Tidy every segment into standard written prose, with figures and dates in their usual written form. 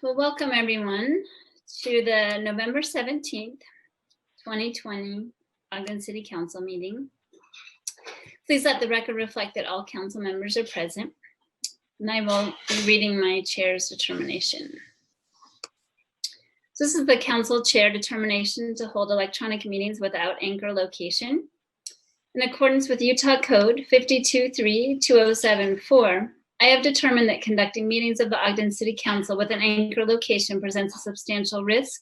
Well, welcome everyone to the November 17th, 2020 Ogden City Council meeting. Please let the record reflect that all council members are present, and I will be reading my chair's determination. So this is the council chair determination to hold electronic meetings without anchor location. In accordance with Utah Code 52.3.2074, I have determined that conducting meetings of the Ogden City Council with an anchor location presents a substantial risk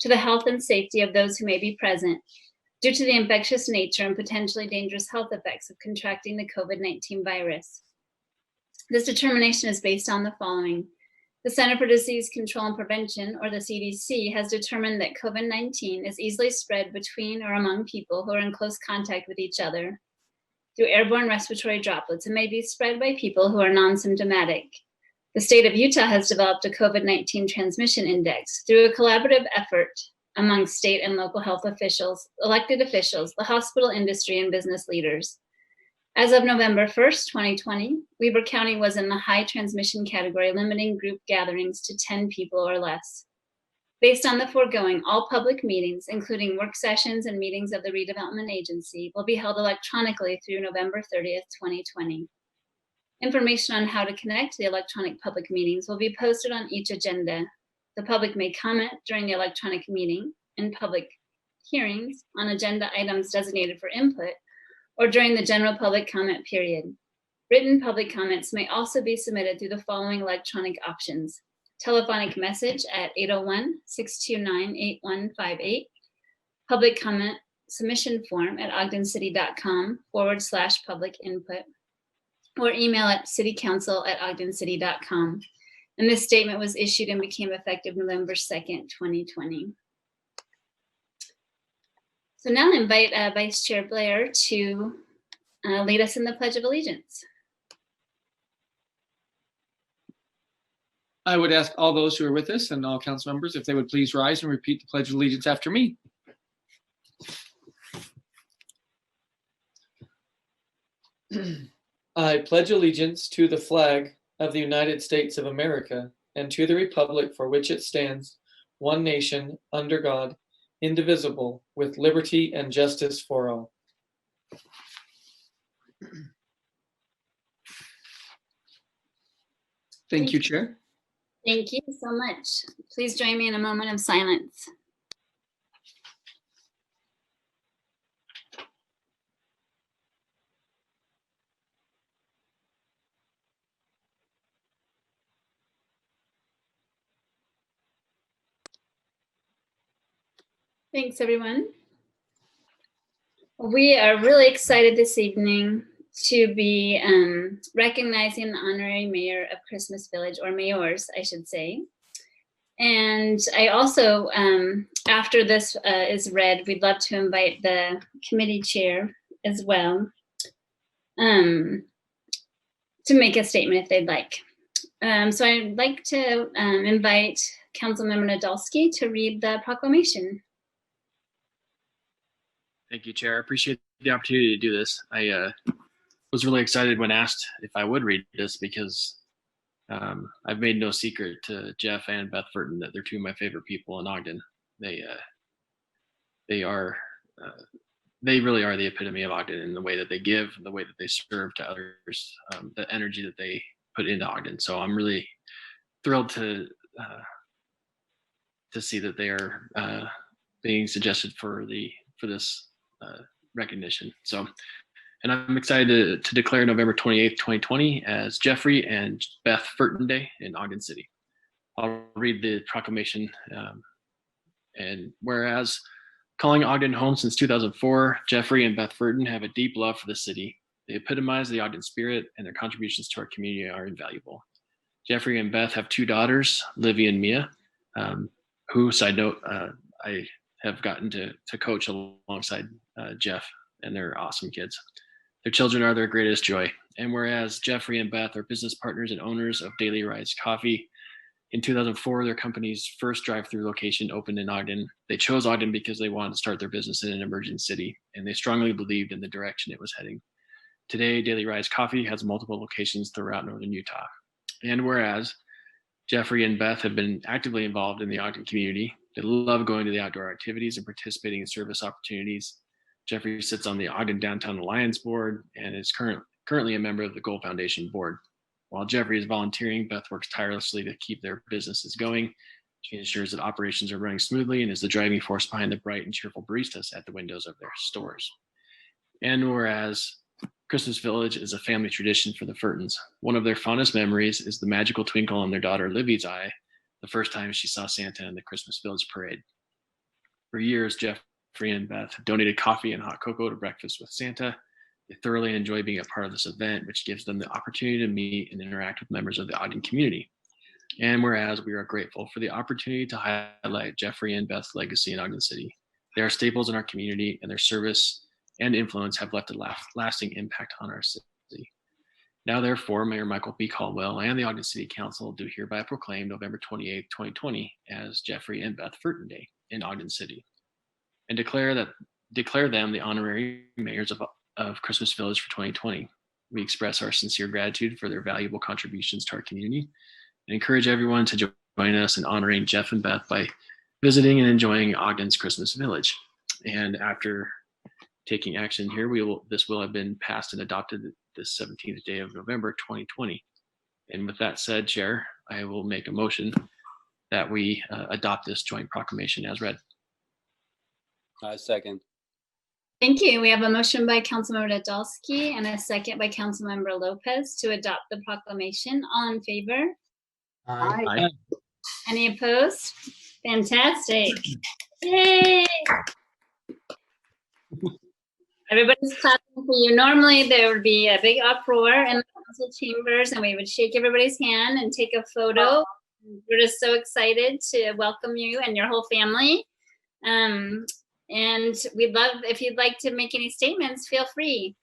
to the health and safety of those who may be present due to the infectious nature and potentially dangerous health effects of contracting the COVID-19 virus. This determination is based on the following. The Center for Disease Control and Prevention, or the CDC, has determined that COVID-19 is easily spread between or among people who are in close contact with each other through airborne respiratory droplets and may be spread by people who are non-symptomatic. The state of Utah has developed a COVID-19 transmission index through a collaborative effort among state and local health officials, elected officials, the hospital industry, and business leaders. As of November 1st, 2020, Weber County was in the high transmission category, limiting group gatherings to 10 people or less. Based on the foregoing, all public meetings, including work sessions and meetings of the Redevelopment Agency, will be held electronically through November 30th, 2020. Information on how to connect to the electronic public meetings will be posted on each agenda. The public may comment during the electronic meeting and public hearings on agenda items designated for input or during the general public comment period. Written public comments may also be submitted through the following electronic options. Telephonic message at 801-629-8158, public comment submission form at ogdencity.com/public input, or email at citycouncil@ogdencity.com. And this statement was issued and became effective November 2nd, 2020. So now I invite Vice Chair Blair to lead us in the Pledge of Allegiance. I would ask all those who are with us and all council members if they would please rise and repeat the Pledge of Allegiance after me. I pledge allegiance to the flag of the United States of America and to the republic for which it stands, one nation, under God, indivisible, with liberty and justice for all. Thank you, Chair. Thank you so much. Please join me in a moment of silence. Thanks, everyone. We are really excited this evening to be recognizing the honorary mayor of Christmas Village, or mayors, I should say. And I also, after this is read, we'd love to invite the committee chair as well to make a statement if they'd like. So I'd like to invite Councilmember Nadolski to read the proclamation. Thank you, Chair. I appreciate the opportunity to do this. I was really excited when asked if I would read this because I've made no secret to Jeff and Beth Furton that they're two of my favorite people in Ogden. They really are the epitome of Ogden in the way that they give, the way that they serve to others, the energy that they put into Ogden. So I'm really thrilled to see that they are being suggested for this recognition. So. And I'm excited to declare November 28th, 2020 as Jeffrey and Beth Furton Day in Ogden City. I'll read the proclamation. And whereas calling Ogden home since 2004, Jeffrey and Beth Furton have a deep love for the city. They epitomize the Ogden spirit, and their contributions to our community are invaluable. Jeffrey and Beth have two daughters, Livia and Mia, who, side note, I have gotten to coach alongside Jeff, and they're awesome kids. Their children are their greatest joy. And whereas Jeffrey and Beth are business partners and owners of Daily Rise Coffee, in 2004, their company's first drive-through location opened in Ogden. They chose Ogden because they wanted to start their business in an emerging city, and they strongly believed in the direction it was heading. Today, Daily Rise Coffee has multiple locations throughout northern Utah. And whereas Jeffrey and Beth have been actively involved in the Ogden community. They love going to the outdoor activities and participating in service opportunities. Jeffrey sits on the Ogden Downtown Alliance Board and is currently a member of the Gold Foundation Board. While Jeffrey is volunteering, Beth works tirelessly to keep their businesses going. She ensures that operations are running smoothly and is the driving force behind the bright and cheerful baristas at the windows of their stores. And whereas Christmas Village is a family tradition for the Furtons, one of their fondest memories is the magical twinkle on their daughter Livy's eye the first time she saw Santa in the Christmas Village parade. For years, Jeffrey and Beth have donated coffee and hot cocoa to Breakfast with Santa. They thoroughly enjoy being a part of this event, which gives them the opportunity to meet and interact with members of the Ogden community. And whereas we are grateful for the opportunity to highlight Jeffrey and Beth's legacy in Ogden City, they are staples in our community, and their service and influence have left a lasting impact on our city. Now, therefore, Mayor Michael B. Caldwell and the Ogden City Council do hereby proclaim November 28, 2020 as Jeffrey and Beth Furton Day in Ogden City, and declare them the honorary mayors of Christmas Village for 2020. We express our sincere gratitude for their valuable contributions to our community and encourage everyone to join us in honoring Jeff and Beth by visiting and enjoying Ogden's Christmas Village. And after taking action here, this will have been passed and adopted this 17th day of November 2020. And with that said, Chair, I will make a motion that we adopt this joint proclamation as read. Second. Thank you. We have a motion by Councilmember Nadolski and a second by Councilmember Lopez to adopt the proclamation. All in favor? Aye. Any opposed? Fantastic. Yay! Everybody's clapping for you. Normally there would be a big uproar in the council chambers and we would shake everybody's hand and take a photo. We're just so excited to welcome you and your whole family. And we'd love, if you'd like to make any statements, feel free.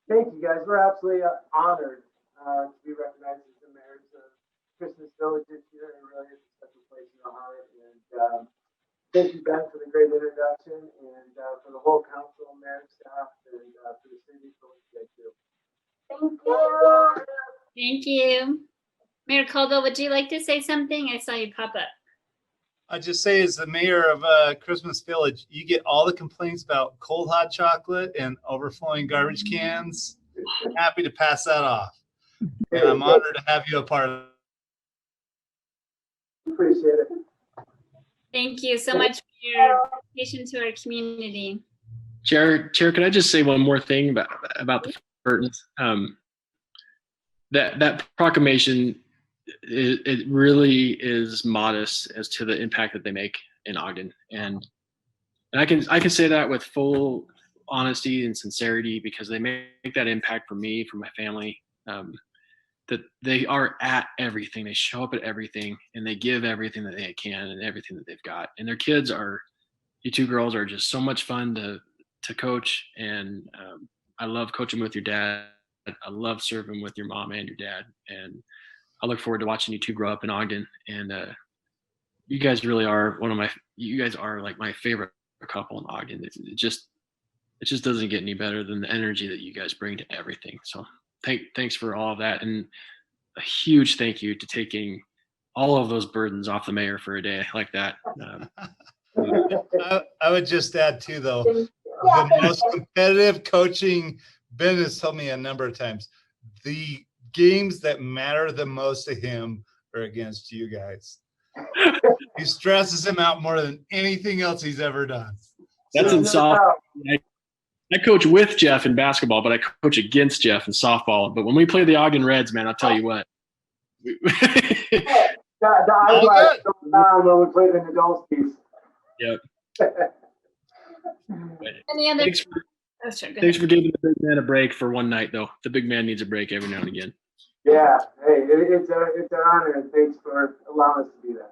Thank you, guys. We're absolutely honored to be recognized as the mayors of Christmas Village this year. It really is a special place in our heart. And thank you, Ben, for the great introduction, and for the whole council, mayor, staff, and for the city for what you guys do. Thank you. Thank you. Mayor Caldwell, would you like to say something? I saw you pop up. I just say, as the mayor of Christmas Village, you get all the complaints about cold hot chocolate and overflowing garbage cans. I'm happy to pass that off, and I'm honored to have you a part of it. Appreciate it. Thank you so much for your dedication to our community. Chair, can I just say one more thing about the Furtons? That proclamation, it really is modest as to the impact that they make in Ogden, and I can say that with full honesty and sincerity because they make that impact for me, for my family. That they are at everything, they show up at everything, and they give everything that they can and everything that they've got. And their kids you two girls are just so much fun to coach, and I love coaching with your dad. I love serving with your mom and your dad, and I look forward to watching you two grow up in Ogden. And you guys really are you guys are like my favorite couple in Ogden. It just doesn't get any better than the energy that you guys bring to everything. So thanks for all of that, and a huge thank you to taking all of those burdens off the mayor for a day like that. I would just add too, though, the most competitive coaching, Ben has told me a number of times, the games that matter the most to him are against you guys. He stresses him out more than anything else he's ever done. That's in softball. I coach with Jeff in basketball, but I coach against Jeff in softball. But when we play the Ogden Reds, man, I'll tell you what. The eyelash goes down when we play the Nadolskis. Yep. Any other? Thanks for giving the big man a break for one night, though. The big man needs a break every now and again. Yeah, hey, it's an honor, and thanks for allowing us to be there.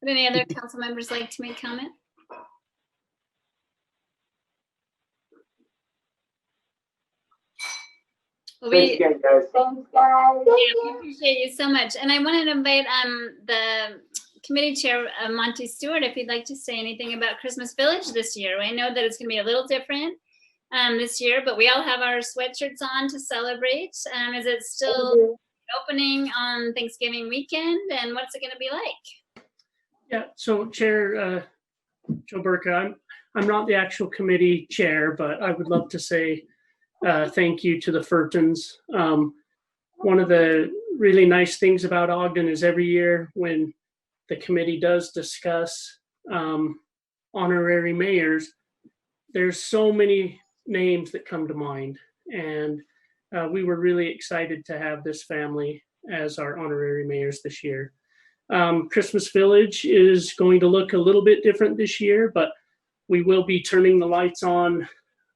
Would any other council members like to make comment? Well, Thanks again, guys. Thanks, guys. Yeah, we appreciate you so much. And I wanted to invite the committee chair, Monty Stewart, if he'd like to say anything about Christmas Village this year. I know that it's going to be a little different this year, but we all have our sweatshirts on to celebrate. Is it still opening on Thanksgiving weekend, and what's it going to be like? Yeah, so Chair Joe Burka, I'm not the actual committee chair, but I would love to say thank you to the Furtons. One of the really nice things about Ogden is every year when the committee does discuss honorary mayors, there's so many names that come to mind. And we were really excited to have this family as our honorary mayors this year. Christmas Village is going to look a little bit different this year, but we will be turning the lights on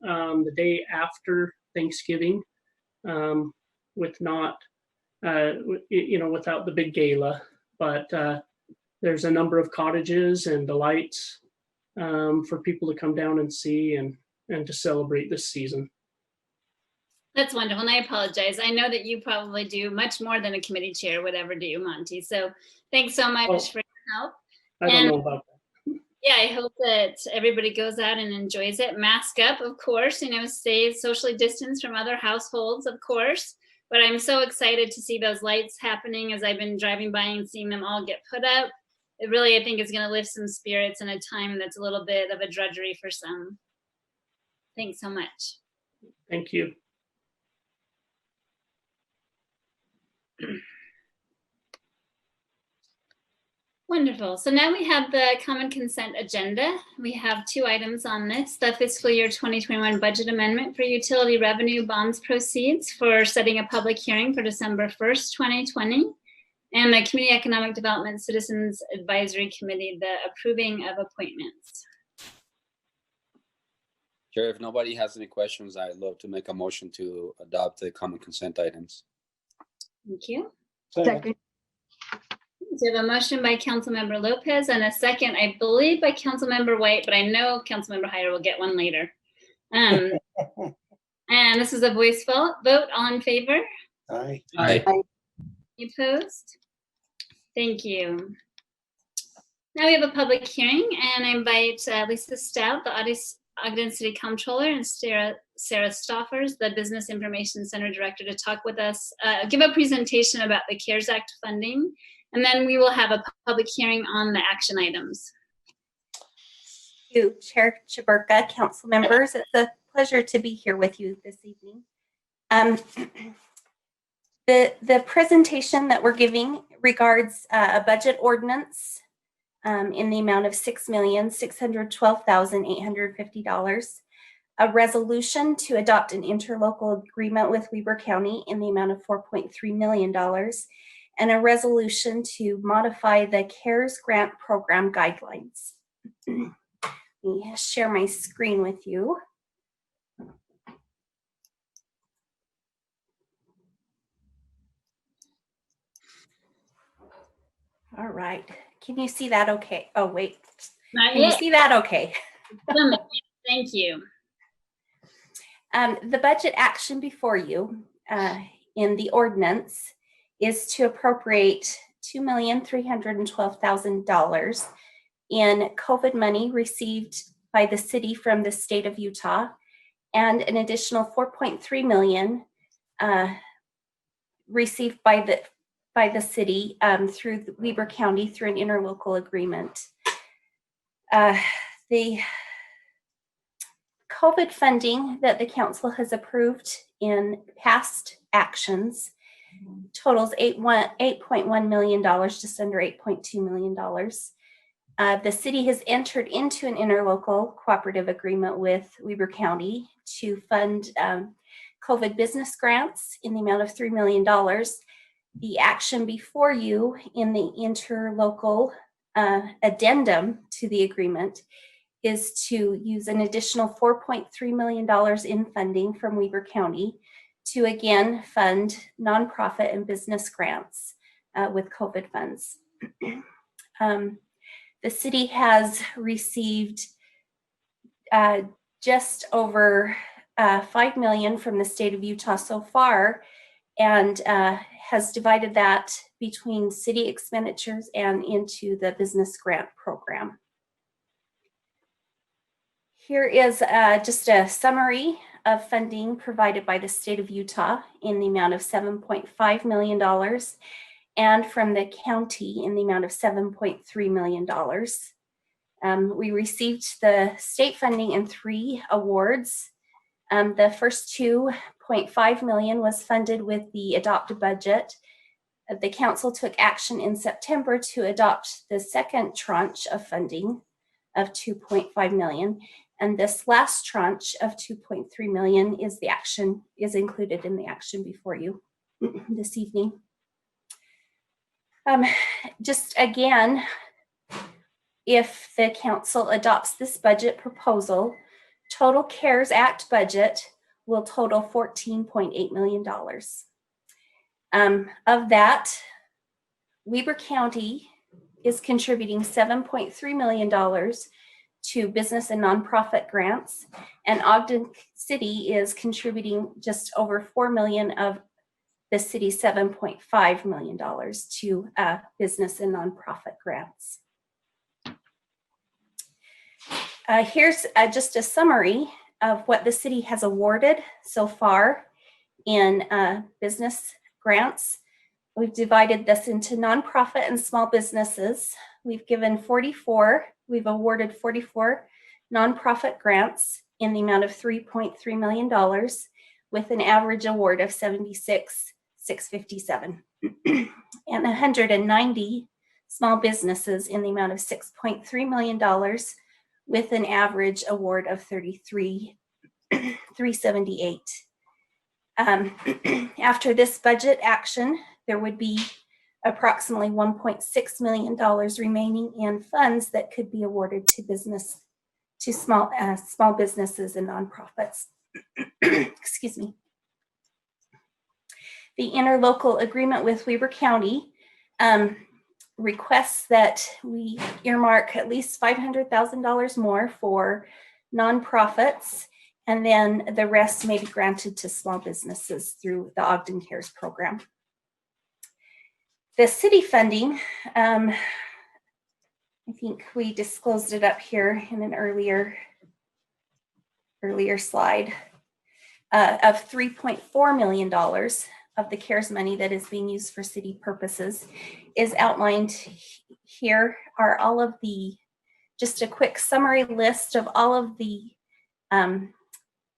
the day after Thanksgiving with not, without the big gala. But there's a number of cottages and the lights for people to come down and see and to celebrate this season. That's wonderful, and I apologize. I know that you probably do much more than a committee chair would ever do, Monty. So thanks so much for your help. I don't know about that. Yeah, I hope that everybody goes out and enjoys it. Mask up, of course, stay socially distanced from other households, of course. But I'm so excited to see those lights happening as I've been driving by and seeing them all get put up. It really, I think, is going to lift some spirits in a time that's a little bit of a drudgery for some. Thanks so much. Thank you. Wonderful. So now we have the common consent agenda. We have 2 items on this: the fiscal year 2021 budget amendment for utility revenue bonds proceeds for setting a public hearing for December 1st, 2020, and the Community Economic Development Citizens Advisory Committee, the approving of appointments. Chair, if nobody has any questions, I'd love to make a motion to adopt the common consent items. Thank you. Second. So we have a motion by Councilmember Lopez and a second, I believe, by Councilmember White, but I know Councilmember Hyder will get one later. And this is a voice vote. All in favor? Aye. Aye. Any opposed? Thank you. Now we have a public hearing, and I invite Lisa Stout, the Ogden City Comptroller, and Sarah Stoffers, the Business Information Center Director, to talk with us, give a presentation about the CARES Act funding, and then we will have a public hearing on the action items. Thank you, Chair Chaburka, council members. It's a pleasure to be here with you this evening. The presentation that we're giving regards a budget ordinance in the amount of $6,612,850, a resolution to adopt an interlocal agreement with Weber County in the amount of $4.3 million, and a resolution to modify the CARES Grant Program guidelines. Let me share my screen with you. All right. Can you see that okay? Oh, wait. Can you see that okay? Thank you. The budget action before you in the ordinance is to appropriate $2,312,000 in COVID money received by the city from the state of Utah, and an additional $4.3 million received by the city through Weber County through an interlocal agreement. The COVID funding that the council has approved in past actions totals $8.1 million, just under $8.2 million. The city has entered into an interlocal cooperative agreement with Weber County to fund COVID business grants in the amount of $3 million. The action before you in the interlocal addendum to the agreement is to use an additional $4.3 million in funding from Weber County to again fund nonprofit and business grants with COVID funds. The city has received just over $5 million from the state of Utah so far, and has divided that between city expenditures and into the business grant program. Here is just a summary of funding provided by the state of Utah in the amount of $7.5 million and from the county in the amount of $7.3 million. We received the state funding in 3 awards. The first $2.5 million was funded with the adopted budget. The council took action in September to adopt the second tranche of funding of $2.5 million. And this last tranche of $2.3 million is included in the action before you this evening. Just again, if the council adopts this budget proposal, total CARES Act budget will total $14.8 million. Of that, Weber County is contributing $7.3 million to business and nonprofit grants, and Ogden City is contributing just over $4 million of the city's $7.5 million to business and nonprofit grants. Here's just a summary of what the city has awarded so far in business grants. We've divided this into nonprofit and small businesses. We've awarded 44 nonprofit grants in the amount of $3.3 million with an average award of $76,657 and 190 small businesses in the amount of $6.3 million with an average award of $33,378. After this budget action, there would be approximately $1.6 million remaining in funds that could be awarded to small businesses and nonprofits. Excuse me. The interlocal agreement with Weber County requests that we earmark at least $500,000 more for nonprofits, and then the rest may be granted to small businesses through the Ogden Cares program. The city funding, I think we disclosed it up here in an earlier slide, of $3.4 million of the CARES money that is being used for city purposes is outlined here. Are all of just a quick summary list of all of the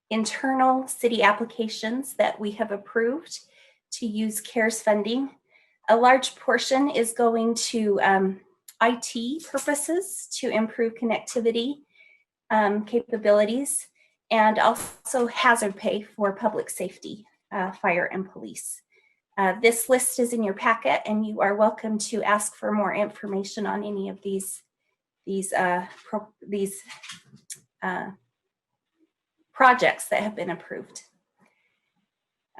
internal city applications that we have approved to use CARES funding. A large portion is going to IT purposes to improve connectivity capabilities, and also hazard pay for public safety, fire and police. This list is in your packet, and you are welcome to ask for more information on any of these projects that have been approved.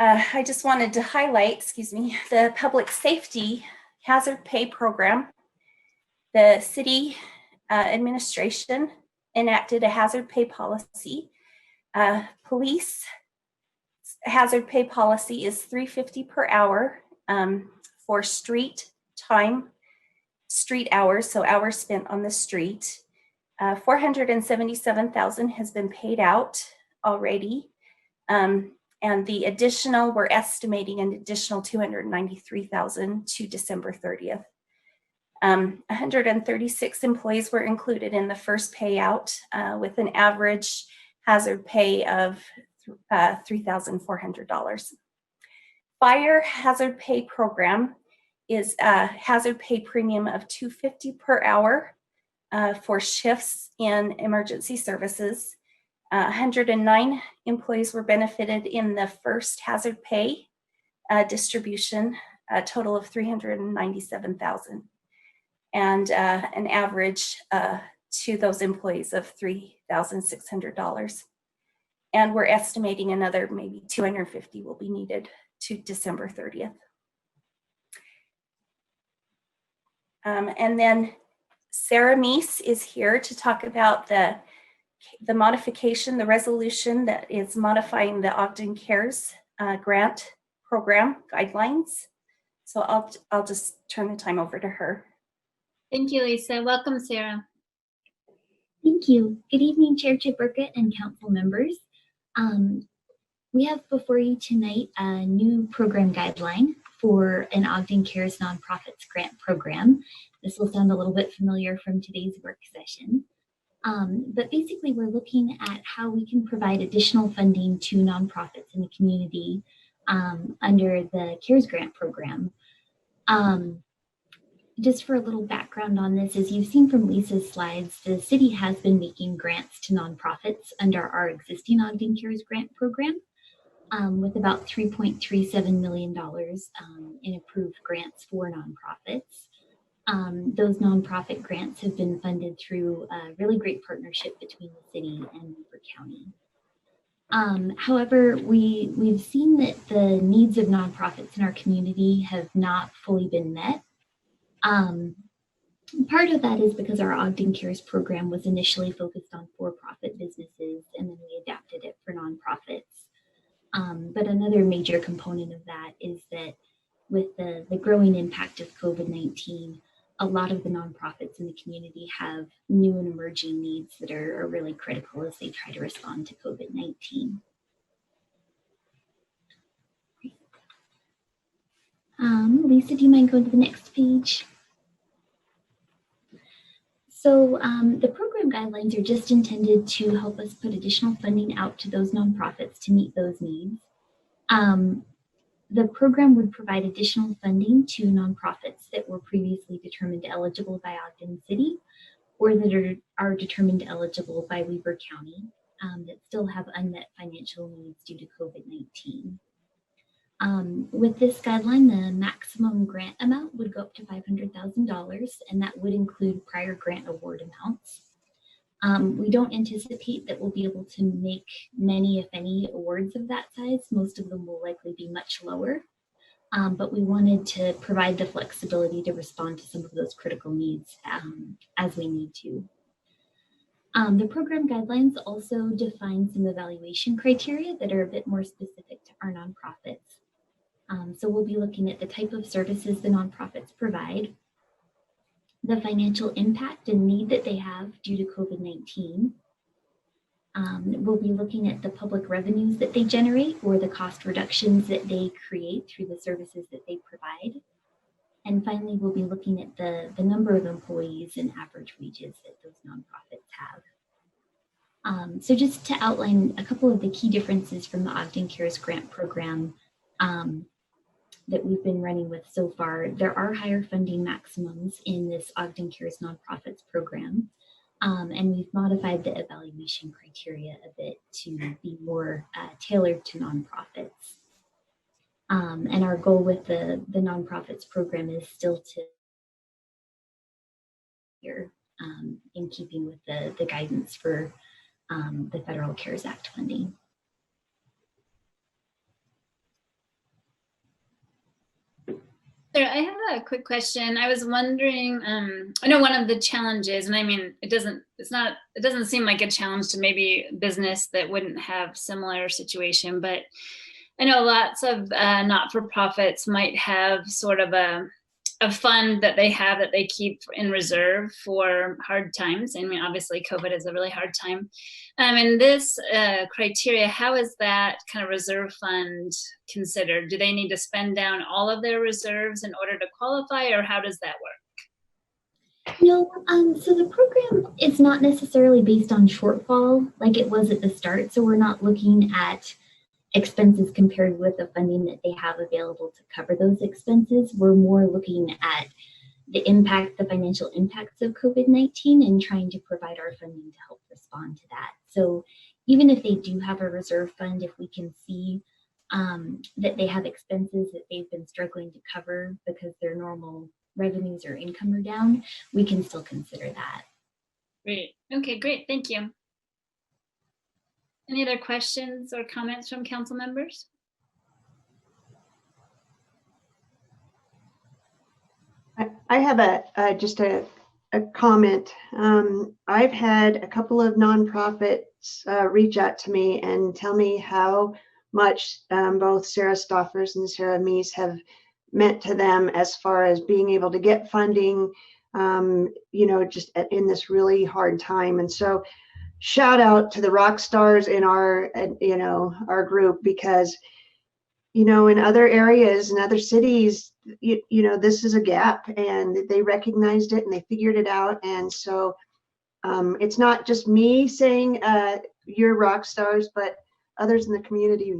I just wanted to highlight, the public safety hazard pay program. The city administration enacted a hazard pay policy. Police hazard pay policy is $3.50 per hour for street hours, so hours spent on the street. $477,000 has been paid out already. And the additional, we're estimating an additional $293,000 to December 30th. 136 employees were included in the first payout with an average hazard pay of $3,400. Fire hazard pay program is a hazard pay premium of $250 per hour for shifts in emergency services. 109 employees were benefited in the first hazard pay distribution, a total of $397,000, and an average to those employees of $3,600. And we're estimating another maybe 250 will be needed to December 30th. And then Sarah Meese is here to talk about the modification, the resolution that is modifying the Ogden Cares grant program guidelines. So I'll just turn the time over to her. Thank you, Lisa. Welcome, Sarah. Thank you. Good evening, Chair Chip Burkett and council members. We have before you tonight a new program guideline for an Ogden Cares Nonprofits Grant Program. This will sound a little bit familiar from today's work session. But basically, we're looking at how we can provide additional funding to nonprofits in the community under the CARES Grant Program. Just for a little background on this, as you've seen from Lisa's slides, the city has been making grants to nonprofits under our existing Ogden Cares Grant Program, with about $3.37 million in approved grants for nonprofits. Those nonprofit grants have been funded through a really great partnership between the city and Weber County. However, we've seen that the needs of nonprofits in our community have not fully been met. Part of that is because our Ogden Cares program was initially focused on for-profit businesses, and then we adapted it for nonprofits. But another major component of that is that with the growing impact of COVID-19, a lot of the nonprofits in the community have new and emerging needs that are really critical as they try to respond to COVID-19. Lisa, do you mind going to the next page? So the program guidelines are just intended to help us put additional funding out to those nonprofits to meet those needs. The program would provide additional funding to nonprofits that were previously determined eligible by Ogden City or that are determined eligible by Weber County that still have unmet financial needs due to COVID-19. With this guideline, the maximum grant amount would go up to $500,000, and that would include prior grant award amounts. We don't anticipate that we'll be able to make many, if any, awards of that size. Most of them will likely be much lower, but we wanted to provide the flexibility to respond to some of those critical needs as we need to. The program guidelines also define some evaluation criteria that are a bit more specific to our nonprofits. So we'll be looking at the type of services the nonprofits provide, the financial impact and need that they have due to COVID-19. We'll be looking at the public revenues that they generate or the cost reductions that they create through the services that they provide. And finally, we'll be looking at the number of employees and average wages that those nonprofits have. So just to outline a couple of the key differences from the Ogden Cares Grant Program that we've been running with so far, there are higher funding maximums in this Ogden Cares Nonprofits program, and we've modified the evaluation criteria a bit to be more tailored to nonprofits. And our goal with the nonprofits program is still to in keeping with the guidance for the Federal CARES Act funding. Sarah, I have a quick question. I was wondering, I know one of the challenges, and I mean, it doesn't seem like a challenge to maybe business that wouldn't have similar situation, but I know lots of not-for-profits might have sort of a fund that they have that they keep in reserve for hard times. I mean, obviously COVID is a really hard time. And this criteria, how is that kind of reserve fund considered? Do they need to spend down all of their reserves in order to qualify, or how does that work? No, so the program is not necessarily based on shortfall like it was at the start. So we're not looking at expenses compared with the funding that they have available to cover those expenses. We're more looking at the financial impacts of COVID-19 and trying to provide our funding to help respond to that. So even if they do have a reserve fund, if we can see that they have expenses that they've been struggling to cover because their normal revenues or income are down, we can still consider that. Great. Okay, great. Thank you. Any other questions or comments from council members? I have just a comment. I've had a couple of nonprofits reach out to me and tell me how much both Sarah Stoffers and Sarah Meese have meant to them as far as being able to get funding, just in this really hard time. And so shout out to the rock stars in our, our group, because, in other areas, in other cities, this is a gap, and they recognized it and they figured it out. And so it's not just me saying you're rock stars, but others in the community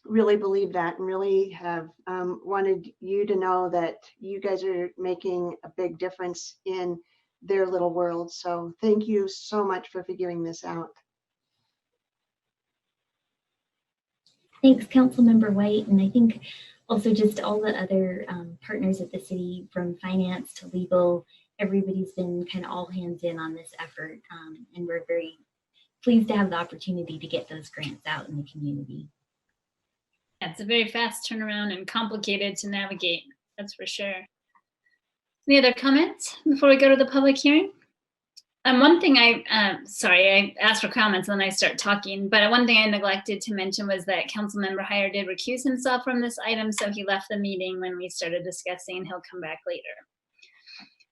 really believe that and really have wanted you to know that you guys are making a big difference in their little world. So thank you so much for figuring this out. Thanks, Councilmember White. And I think also just all the other partners at the city, from finance to legal, everybody's been kind of all hands in on this effort. And we're very pleased to have the opportunity to get those grants out in the community. It's a very fast turnaround and complicated to navigate, that's for sure. Any other comments before we go to the public hearing? One thing I asked for comments and then I start talking, but one thing I neglected to mention was that Councilmember Heyer did recuse himself from this item, so he left the meeting when we started discussing. He'll come back later.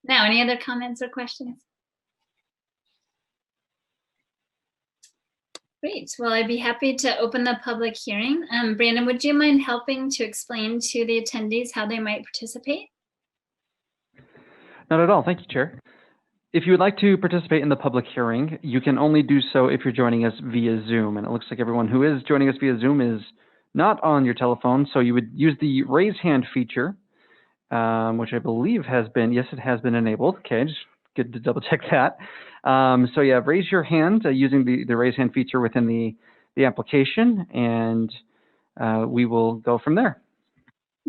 Now, any other comments or questions? Great. Well, I'd be happy to open the public hearing. Brandon, would you mind helping to explain to the attendees how they might participate? Not at all. Thank you, Chair. If you would like to participate in the public hearing, you can only do so if you're joining us via Zoom. And it looks like everyone who is joining us via Zoom is not on your telephone. So you would use the raise hand feature, which I believe has been, yes, it has been enabled. Okay, just good to double check that. So yeah, raise your hand using the raise hand feature within the application, and we will go from there.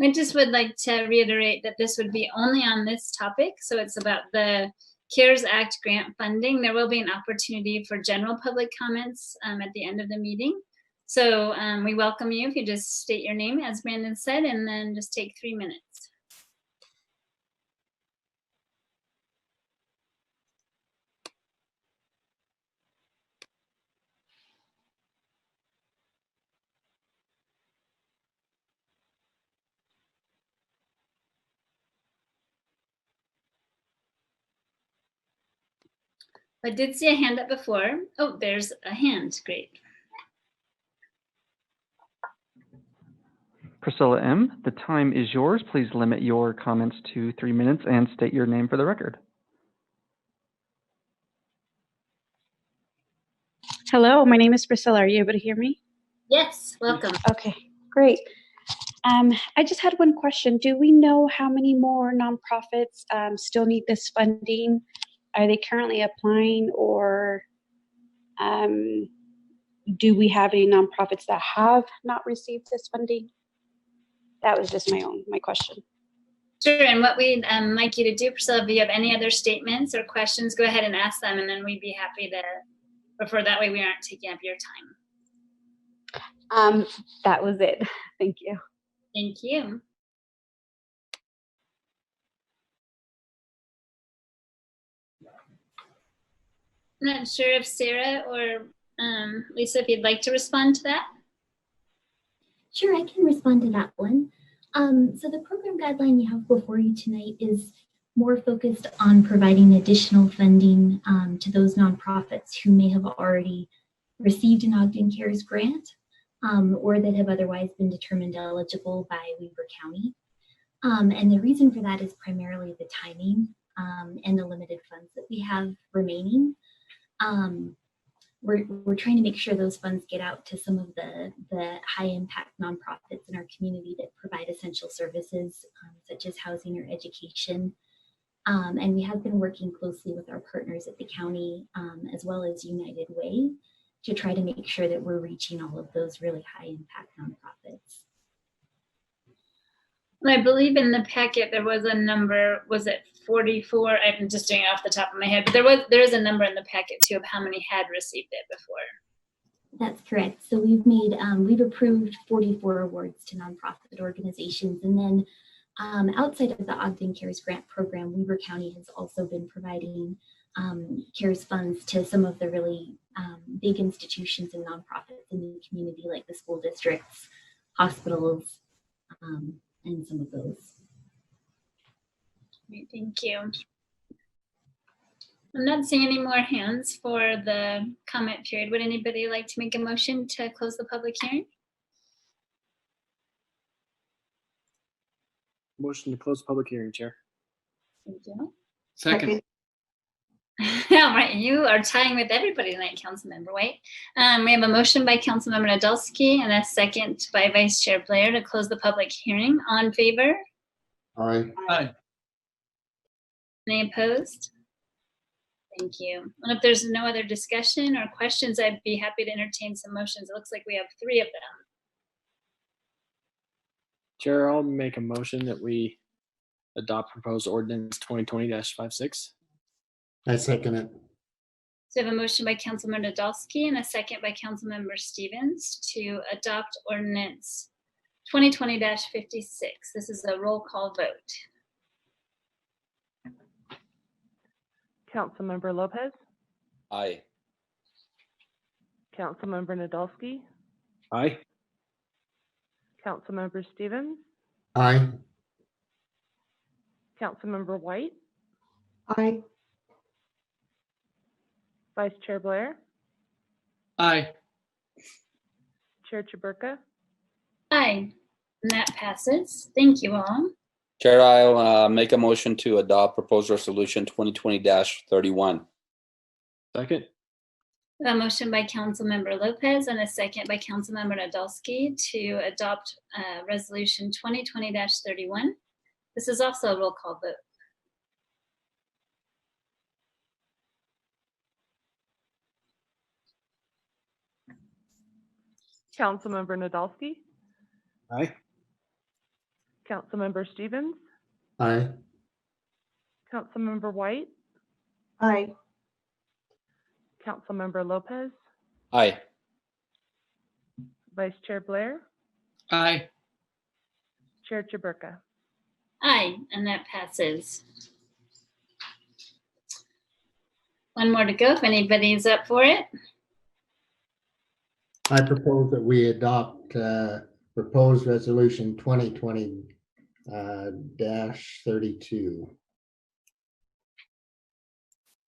I just would like to reiterate that this would be only on this topic. So it's about the CARES Act grant funding. There will be an opportunity for general public comments at the end of the meeting. So we welcome you if you just state your name, as Brandon said, and then just take 3 minutes. I did see a hand up before. Oh, there's a hand. Great. Priscilla M., the time is yours. Please limit your comments to 3 minutes and state your name for the record. Hello, my name is Priscilla. Are you able to hear me? Yes, welcome. Okay, great. I just had one question. Do we know how many more nonprofits still need this funding? Are they currently applying, or do we have any nonprofits that have not received this funding? That was just my question. Sure, and what we'd like you to do, Priscilla, if you have any other statements or questions, go ahead and ask them, and then we'd be happy to refer. That way we aren't taking up your time. That was it. Thank you. Thank you. I'm not sure if Sarah or Lisa, if you'd like to respond to that. Sure, I can respond to that one. So the program guideline you have before you tonight is more focused on providing additional funding to those nonprofits who may have already received an Ogden CARES grant or that have otherwise been determined eligible by Weber County. And the reason for that is primarily the timing and the limited funds that we have remaining. We're trying to make sure those funds get out to some of the high impact nonprofits in our community that provide essential services such as housing or education. And we have been working closely with our partners at the county as well as United Way to try to make sure that we're reaching all of those really high impact nonprofits. I believe in the packet there was a number, was it 44? I'm just doing it off the top of my head, but there is a number in the packet too of how many had received it before. That's correct. So we've approved 44 awards to nonprofit organizations, and then outside of the Ogden CARES grant program, Weber County has also been providing CARES funds to some of the really big institutions and nonprofits in the community, like the school districts, hospitals, and some of those. Great, thank you. I'm not seeing any more hands for the comment period. Would anybody like to make a motion to close the public hearing? Motion to close public hearing, Chair. Thank you. Second. All right, you are tying with everybody tonight, Councilmember White. We have a motion by Councilmember Nadolski and a second by Vice Chair Blair to close the public hearing. All in favor? Aye. Aye. Any opposed? Thank you. And if there's no other discussion or questions, I'd be happy to entertain some motions. It looks like we have 3 of them. Chair, I'll make a motion that we adopt proposed ordinance 2020-56. I second it. So we have a motion by Councilmember Nadolski and a second by Councilmember Stevens to adopt ordinance 2020-56. This is a roll call vote. Councilmember Lopez, Aye. Councilmember Nadolski, Aye. Councilmember Stevens, Aye. Councilmember White, Aye. Vice Chair Blair, Aye. Chair Chaburka. Aye, and that passes. Thank you all. Chair, I'll make a motion to adopt proposed resolution 2020-31. Second. A motion by Councilmember Lopez and a second by Councilmember Nadolski to adopt resolution 2020-31. This is also a roll call vote. Councilmember Nadolski, Aye. Councilmember Stevens, Aye. Councilmember White, Aye. Councilmember Lopez, Aye. Vice Chair Blair, Aye. Chair Chaburka. Aye, and that passes. One more to go if anybody's up for it. I propose that we adopt proposed resolution 2020-32.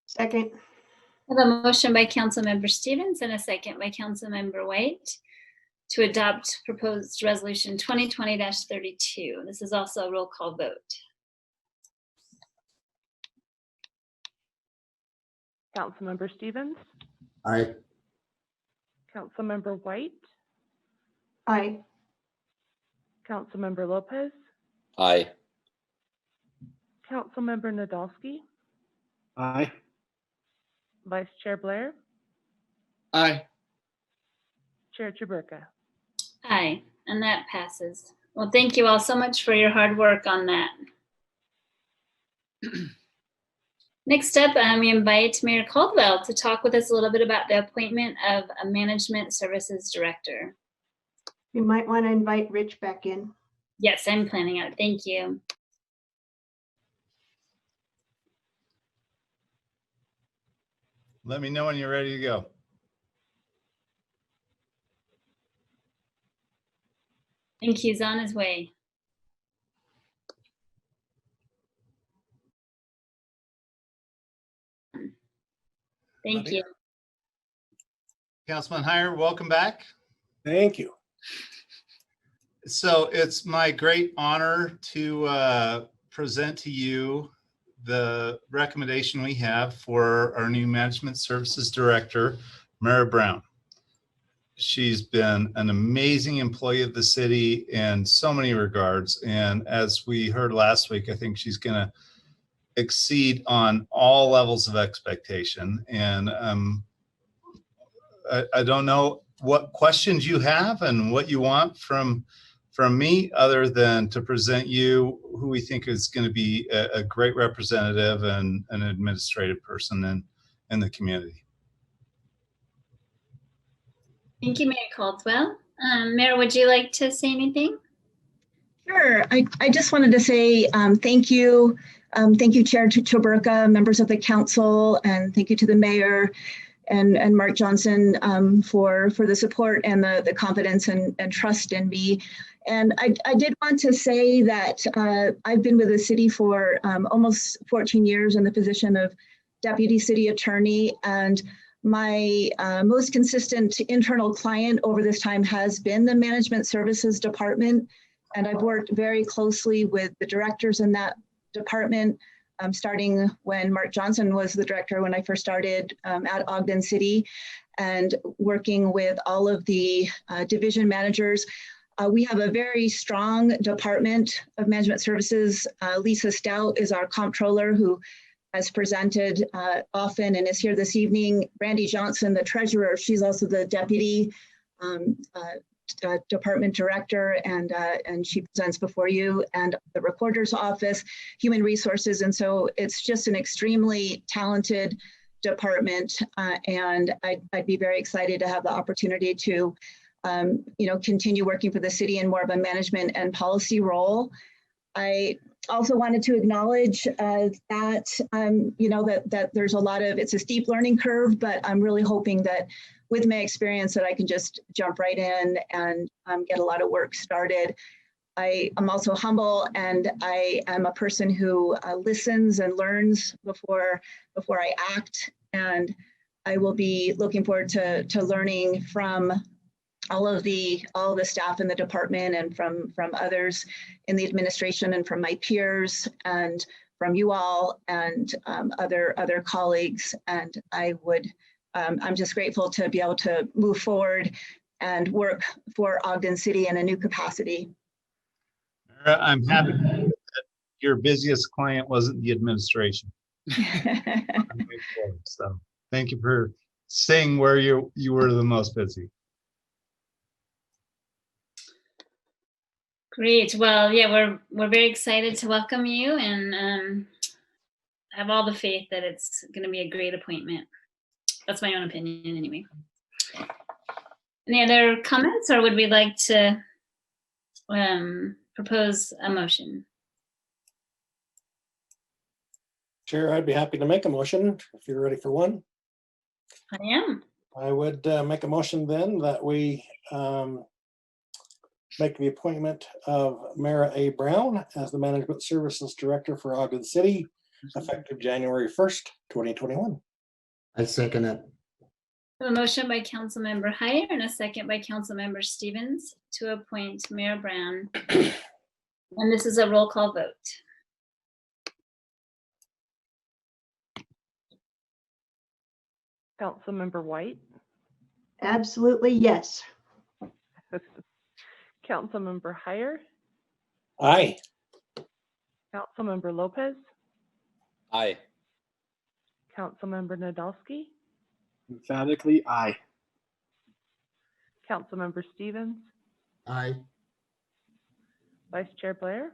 Second. I have a motion by Councilmember Stevens and a second by Councilmember White to adopt proposed resolution 2020-32. This is also a roll call vote. Councilmember Stevens, Aye. Councilmember White, Aye. Councilmember Lopez, Aye. Councilmember Nadolski, Aye. Vice Chair Blair, Aye. Chair Chaburka. Aye, and that passes. Well, thank you all so much for your hard work on that. Next up, we invite Mayor Caldwell to talk with us a little bit about the appointment of a Management Services Director. You might want to invite Rich back in. Yes, I'm planning on it. Thank you. Let me know when you're ready to go. I think he's on his way. Thank you. Councilman Heyer, welcome back. Thank you. So it's my great honor to present to you the recommendation we have for our new Management Services Director, Mara Brown. She's been an amazing employee of the city in so many regards. And as we heard last week, I think she's going to exceed on all levels of expectation. And I don't know what questions you have and what you want from me, other than to present you who we think is going to be a great representative and an administrative person in the community. Thank you, Mayor Caldwell. Mayor, would you like to say anything? Sure. I just wanted to say thank you. Thank you, Chair Chaburka, members of the council, and thank you to the mayor and Mark Johnson for the support and the confidence and trust in me. And I did want to say that I've been with the city for almost 14 years in the position of deputy city attorney, and my most consistent internal client over this time has been the management services department. And I've worked very closely with the directors in that department, starting when Mark Johnson was the director when I first started at Ogden City, and working with all of the division managers. We have a very strong department of management services. Lisa Stout is our comptroller, who has presented often and is here this evening. Brandy Johnson, the treasurer, she's also the deputy department director, and she presents before you, and the recorder's office, human resources. And so it's just an extremely talented department, and I'd be very excited to have the opportunity to continue working for the city in more of a management and policy role. I also wanted to acknowledge that there's a lot of, it's a steep learning curve, but I'm really hoping that with my experience that I can just jump right in and get a lot of work started. I am also humble, and I am a person who listens and learns before I act, and I will be looking forward to learning from all of the staff in the department, and from others in the administration, and from my peers, and from you all, and other colleagues. And I'm just grateful to be able to move forward and work for Ogden City in a new capacity. I'm happy that your busiest client wasn't the administration. So thank you for saying where you were the most busy. Great. Well, yeah, we're very excited to welcome you, and have all the faith that it's going to be a great appointment. That's my own opinion, anyway. Any other comments, or would we like to propose a motion? Chair, I'd be happy to make a motion if you're ready for one. I am. I would make a motion then that we make the appointment of Mara A. Brown as the Management Services Director for Ogden City, effective January 1st, 2021. I second it. A motion by Councilmember Heyer and a second by Councilmember Stevens to appoint Mara Brown. And this is a roll call vote. Councilmember White. Absolutely, yes. Councilmember Heyer. Aye. Councilmember Lopez. Aye. Councilmember Nadolski. Emphatically, aye. Councilmember Stevens. Aye. Vice Chair Blair.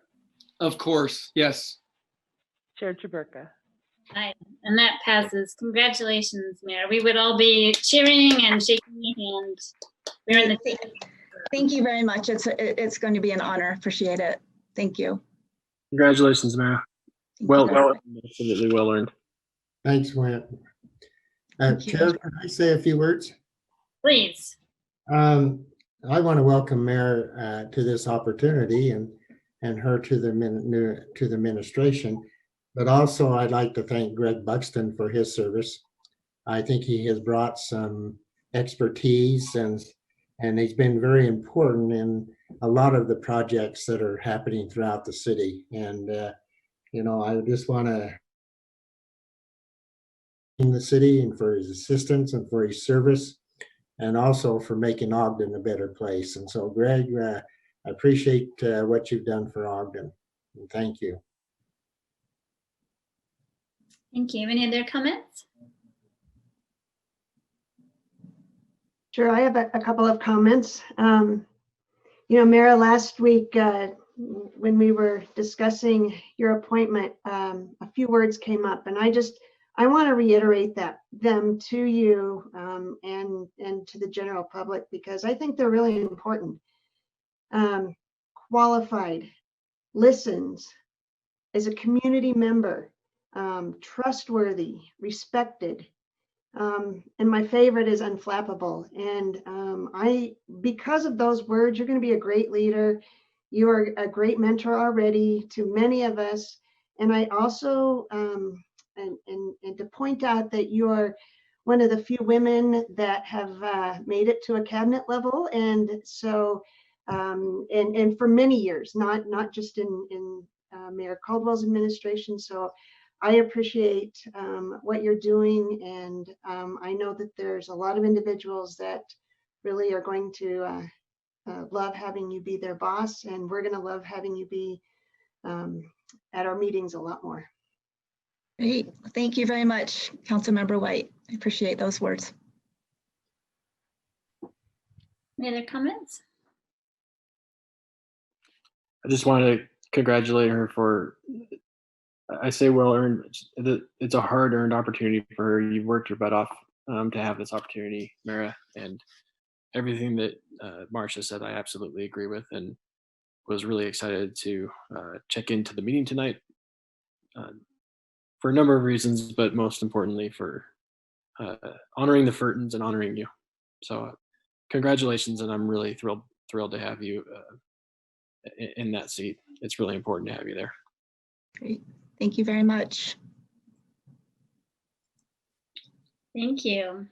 Of course, yes. Chair Chaburka. Aye, and that passes. Congratulations, Mayor. We would all be cheering and shaking your hand. We're in the Thank you very much. It's going to be an honor. Appreciate it. Thank you. Congratulations, Mara. Well, absolutely well earned. Thanks, Wyatt. Chair, can I say a few words? Please. I want to welcome Mayor to this opportunity, and her to the administration. But also, I'd like to thank Greg Buxton for his service. I think he has brought some expertise, and he's been very important in a lot of the projects that are happening throughout the city. And I just want to in the city, and for his assistance, and for his service, and also for making Ogden a better place. And so, Greg, I appreciate what you've done for Ogden, and thank you. Thank you. Any other comments? Sure, I have a couple of comments. Mara, last week when we were discussing your appointment, a few words came up, and I want to reiterate them to you and to the general public, because I think they're really important. Qualified, listens, is a community member, trustworthy, respected, and my favorite is unflappable. And because of those words, you're going to be a great leader. You are a great mentor already to many of us. And I also and to point out that you're one of the few women that have made it to a cabinet level. And so, and for many years, not just in Mayor Caldwell's administration. So I appreciate what you're doing. And I know that there's a lot of individuals that really are going to love having you be their boss. And we're going to love having you be at our meetings a lot more. Great. Thank you very much, Councilmember White. I appreciate those words. Any other comments? I just wanted to congratulate her for, I say well earned. It's a hard earned opportunity for her. You've worked your butt off to have this opportunity, Mara, and everything that Marcia said, I absolutely agree with, and was really excited to check into the meeting tonight for a number of reasons, but most importantly for honoring the Furtons and honoring you. So congratulations, and I'm really thrilled to have you in that seat. It's really important to have you there. Great. Thank you very much. Thank you.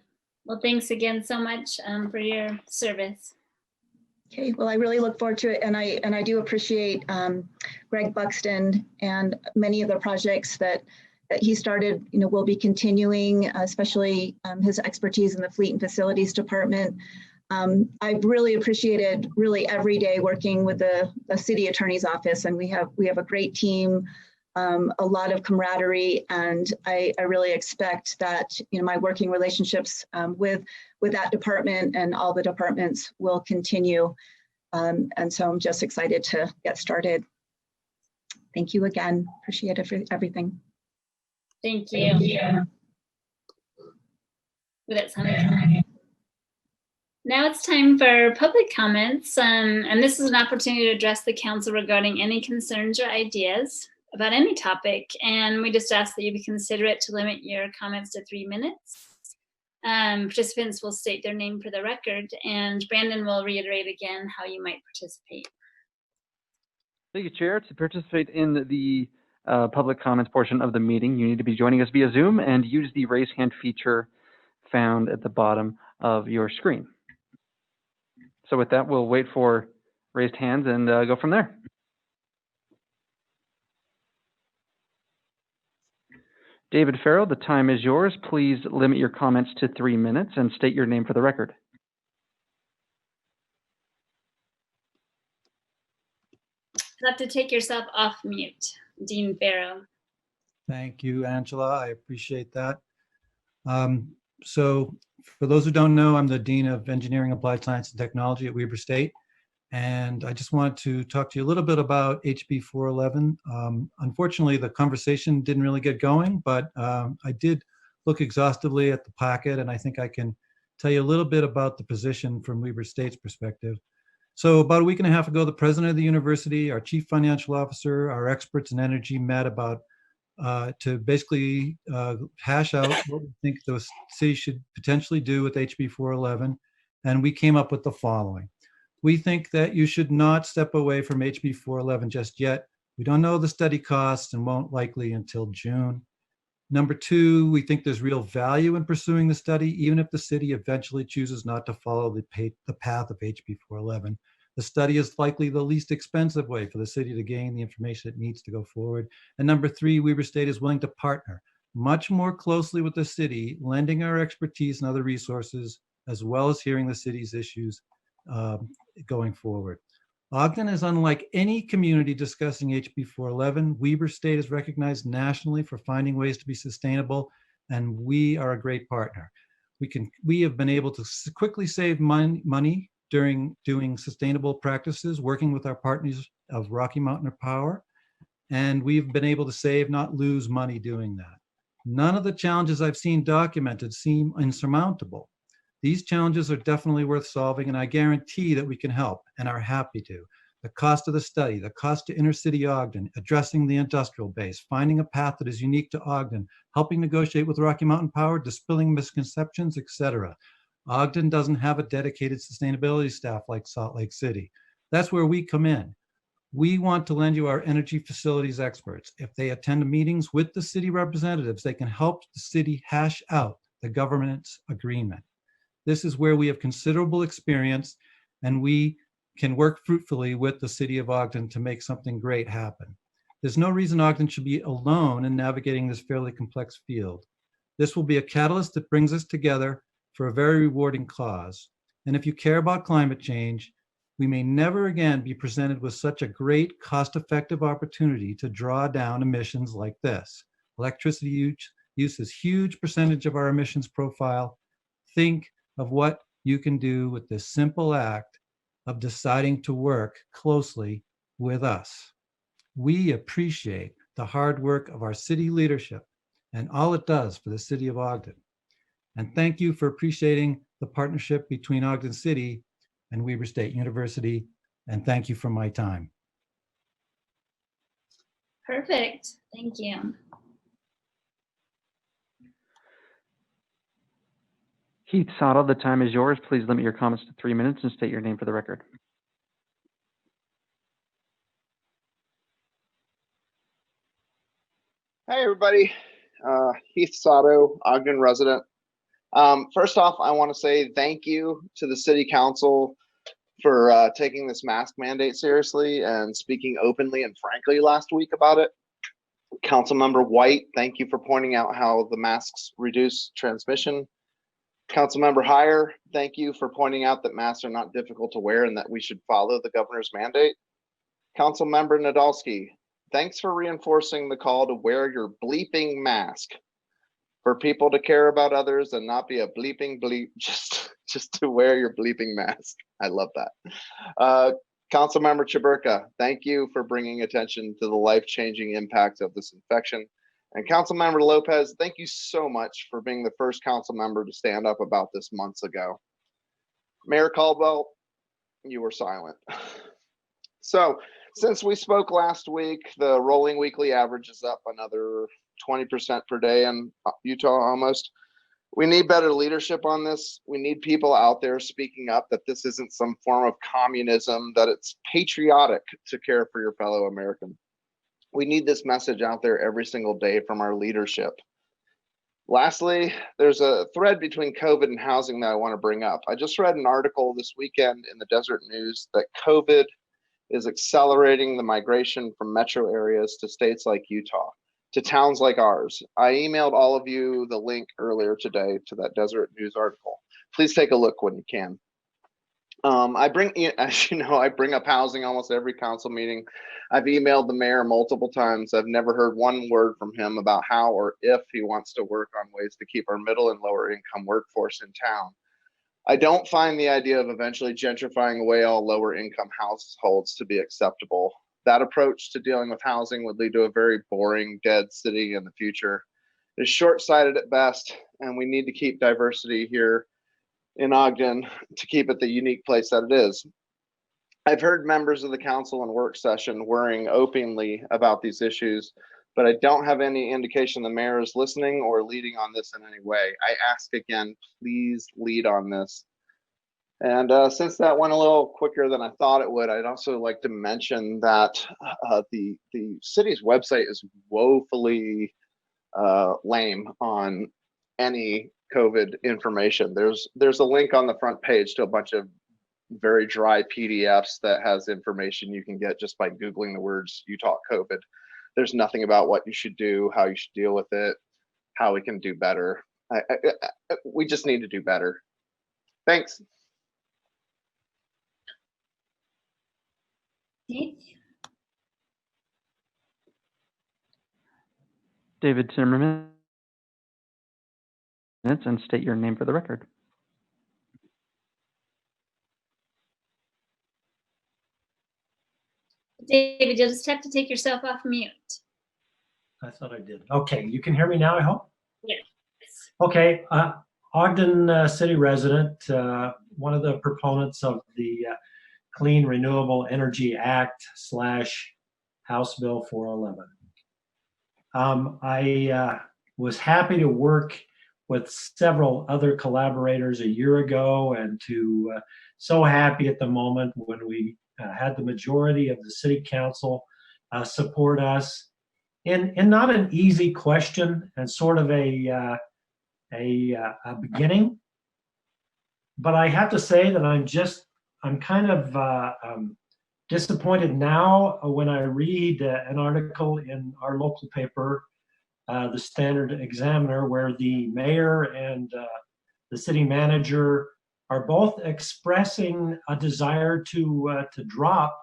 Well, thanks again so much for your service. Okay, well, I really look forward to it, and I do appreciate Greg Buxton and many of the projects that he started. Will be continuing, especially his expertise in the Fleet and Facilities Department. I've really appreciated every day working with the city attorney's office, and we have a great team, a lot of camaraderie, and I really expect that my working relationships with that department and all the departments will continue, and so I'm just excited to get started. Thank you again. Appreciate everything. Thank you. With that sound. Now it's time for public comments, and this is an opportunity to address the council regarding any concerns or ideas about any topic, and we just ask that you be considerate to limit your comments to 3 minutes. Participants will state their name for the record, and Brandon will reiterate again how you might participate. Thank you, Chair. To participate in the public comments portion of the meeting, you need to be joining us via Zoom and use the raise hand feature found at the bottom of your screen. So with that, we'll wait for raised hands and go from there. David Farrell, the time is yours. Please limit your comments to 3 minutes and state your name for the record. You'll have to take yourself off mute, Dean Farrow. Thank you, Angela. I appreciate that. So for those who don't know, I'm the Dean of Engineering, Applied Science and Technology at Weber State. And I just wanted to talk to you a little bit about HB 411. Unfortunately, the conversation didn't really get going, but I did look exhaustively at the packet, and I think I can tell you a little bit about the position from Weber State's perspective. So about a week and a half ago, the president of the university, our chief financial officer, our experts in energy met about to basically hash out what we think the city should potentially do with HB 411. And we came up with the following. We think that you should not step away from HB 411 just yet. We don't know the study costs and won't likely until June. Number two, we think there's real value in pursuing the study, even if the city eventually chooses not to follow the path of HB 411. The study is likely the least expensive way for the city to gain the information it needs to go forward. And number three, Weber State is willing to partner much more closely with the city, lending our expertise and other resources, as well as hearing the city's issues going forward. Ogden is unlike any community discussing HB 411. Weber State is recognized nationally for finding ways to be sustainable, and we are a great partner. We have been able to quickly save money during doing sustainable practices, working with our partners of Rocky Mountain Power, and we've been able to save, not lose money doing that. None of the challenges I've seen documented seem insurmountable. These challenges are definitely worth solving, and I guarantee that we can help and are happy to. The cost of the study, the cost to inner city Ogden, addressing the industrial base, finding a path that is unique to Ogden, helping negotiate with Rocky Mountain Power, dispelling misconceptions, etc. Ogden doesn't have a dedicated sustainability staff like Salt Lake City. That's where we come in. We want to lend you our energy facilities experts. If they attend meetings with the city representatives, they can help the city hash out the government's agreement. This is where we have considerable experience, and we can work fruitfully with the city of Ogden to make something great happen. There's no reason Ogden should be alone in navigating this fairly complex field. This will be a catalyst that brings us together for a very rewarding cause. And if you care about climate change, we may never again be presented with such a great cost-effective opportunity to draw down emissions like this. Electricity use is a huge percentage of our emissions profile. Think of what you can do with this simple act of deciding to work closely with us. We appreciate the hard work of our city leadership and all it does for the city of Ogden. And thank you for appreciating the partnership between Ogden City and Weber State University. And thank you for my time. Perfect. Thank you. Heath Sotto, the time is yours. Please limit your comments to 3 minutes and state your name for the record. Hey, everybody. Heath Sotto, Ogden resident. First off, I want to say thank you to the City Council for taking this mask mandate seriously and speaking openly and frankly last week about it. Councilmember White, thank you for pointing out how the masks reduce transmission. Councilmember Heyer, thank you for pointing out that masks are not difficult to wear and that we should follow the governor's mandate. Councilmember Nadolski, thanks for reinforcing the call to wear your bleeping mask. For people to care about others and not be a bleeping bleep, just to wear your bleeping mask. I love that. Councilmember Chaburka, thank you for bringing attention to the life-changing impacts of this infection. And Councilmember Lopez, thank you so much for being the first council member to stand up about this months ago. Mayor Caldwell, you were silent. So, since we spoke last week, the rolling weekly average is up another 20% per day in Utah almost. We need better leadership on this. We need people out there speaking up that this isn't some form of communism, that it's patriotic to care for your fellow American. We need this message out there every single day from our leadership. Lastly, there's a thread between COVID and housing that I want to bring up. I just read an article this weekend in the Desert News that COVID is accelerating the migration from metro areas to states like Utah, to towns like ours. I emailed all of you the link earlier today to that Desert News article. Please take a look when you can. As you know, I bring up housing almost every council meeting. I've emailed the mayor multiple times. I've never heard one word from him about how or if he wants to work on ways to keep our middle and lower income workforce in town. I don't find the idea of eventually gentrifying away all lower income households to be acceptable. That approach to dealing with housing would lead to a very boring, dead city in the future. It's short-sighted at best, and we need to keep diversity here in Ogden to keep it the unique place that it is. I've heard members of the council in work session worrying openly about these issues, but I don't have any indication the mayor is listening or leading on this in any way. I ask again, please lead on this. And since that went a little quicker than I thought it would, I'd also like to mention that the city's website is woefully lame on any COVID information. There's a link on the front page to a bunch of very dry PDFs that has information you can get just by Googling the words Utah COVID. There's nothing about what you should do, how you should deal with it, how we can do better. We just need to do better. Thanks. David Zimmerman, and state your name for the record. David, you'll just have to take yourself off mute. I thought I did. Okay, you can hear me now, I hope? Yes. Okay, Ogden city resident, one of the proponents of the Clean Renewable Energy Act / House Bill 411. I was happy to work with several other collaborators a year ago, and so happy at the moment when we had the majority of the city council support us in not an easy question and sort of a beginning. But I have to say that I'm kind of disappointed now when I read an article in our local paper, the Standard Examiner, where the mayor and the city manager are both expressing a desire to drop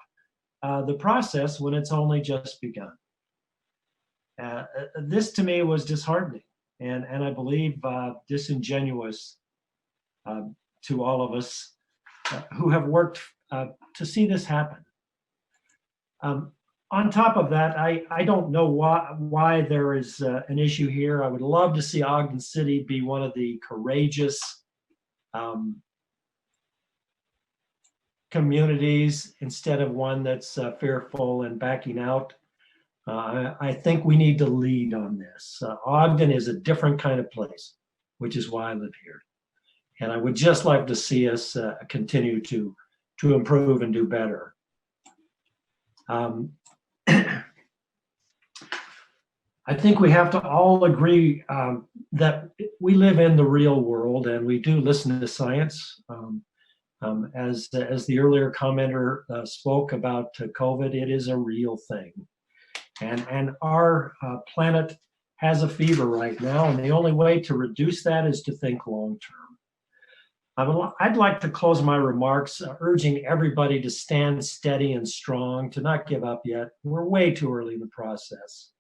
the process when it's only just begun. This to me was disheartening and I believe disingenuous to all of us who have worked to see this happen. On top of that, I don't know why there is an issue here. I would love to see Ogden City be one of the courageous communities instead of one that's fearful and backing out. I think we need to lead on this. Ogden is a different kind of place, which is why I live here. And I would just like to see us continue to improve and do better. I think we have to all agree that we live in the real world and we do listen to science. As the earlier commenter spoke about COVID, it is a real thing. And our planet has a fever right now, and the only way to reduce that is to think long term. I'd like to close my remarks urging everybody to stand steady and strong, to not give up yet. We're way too early in the process.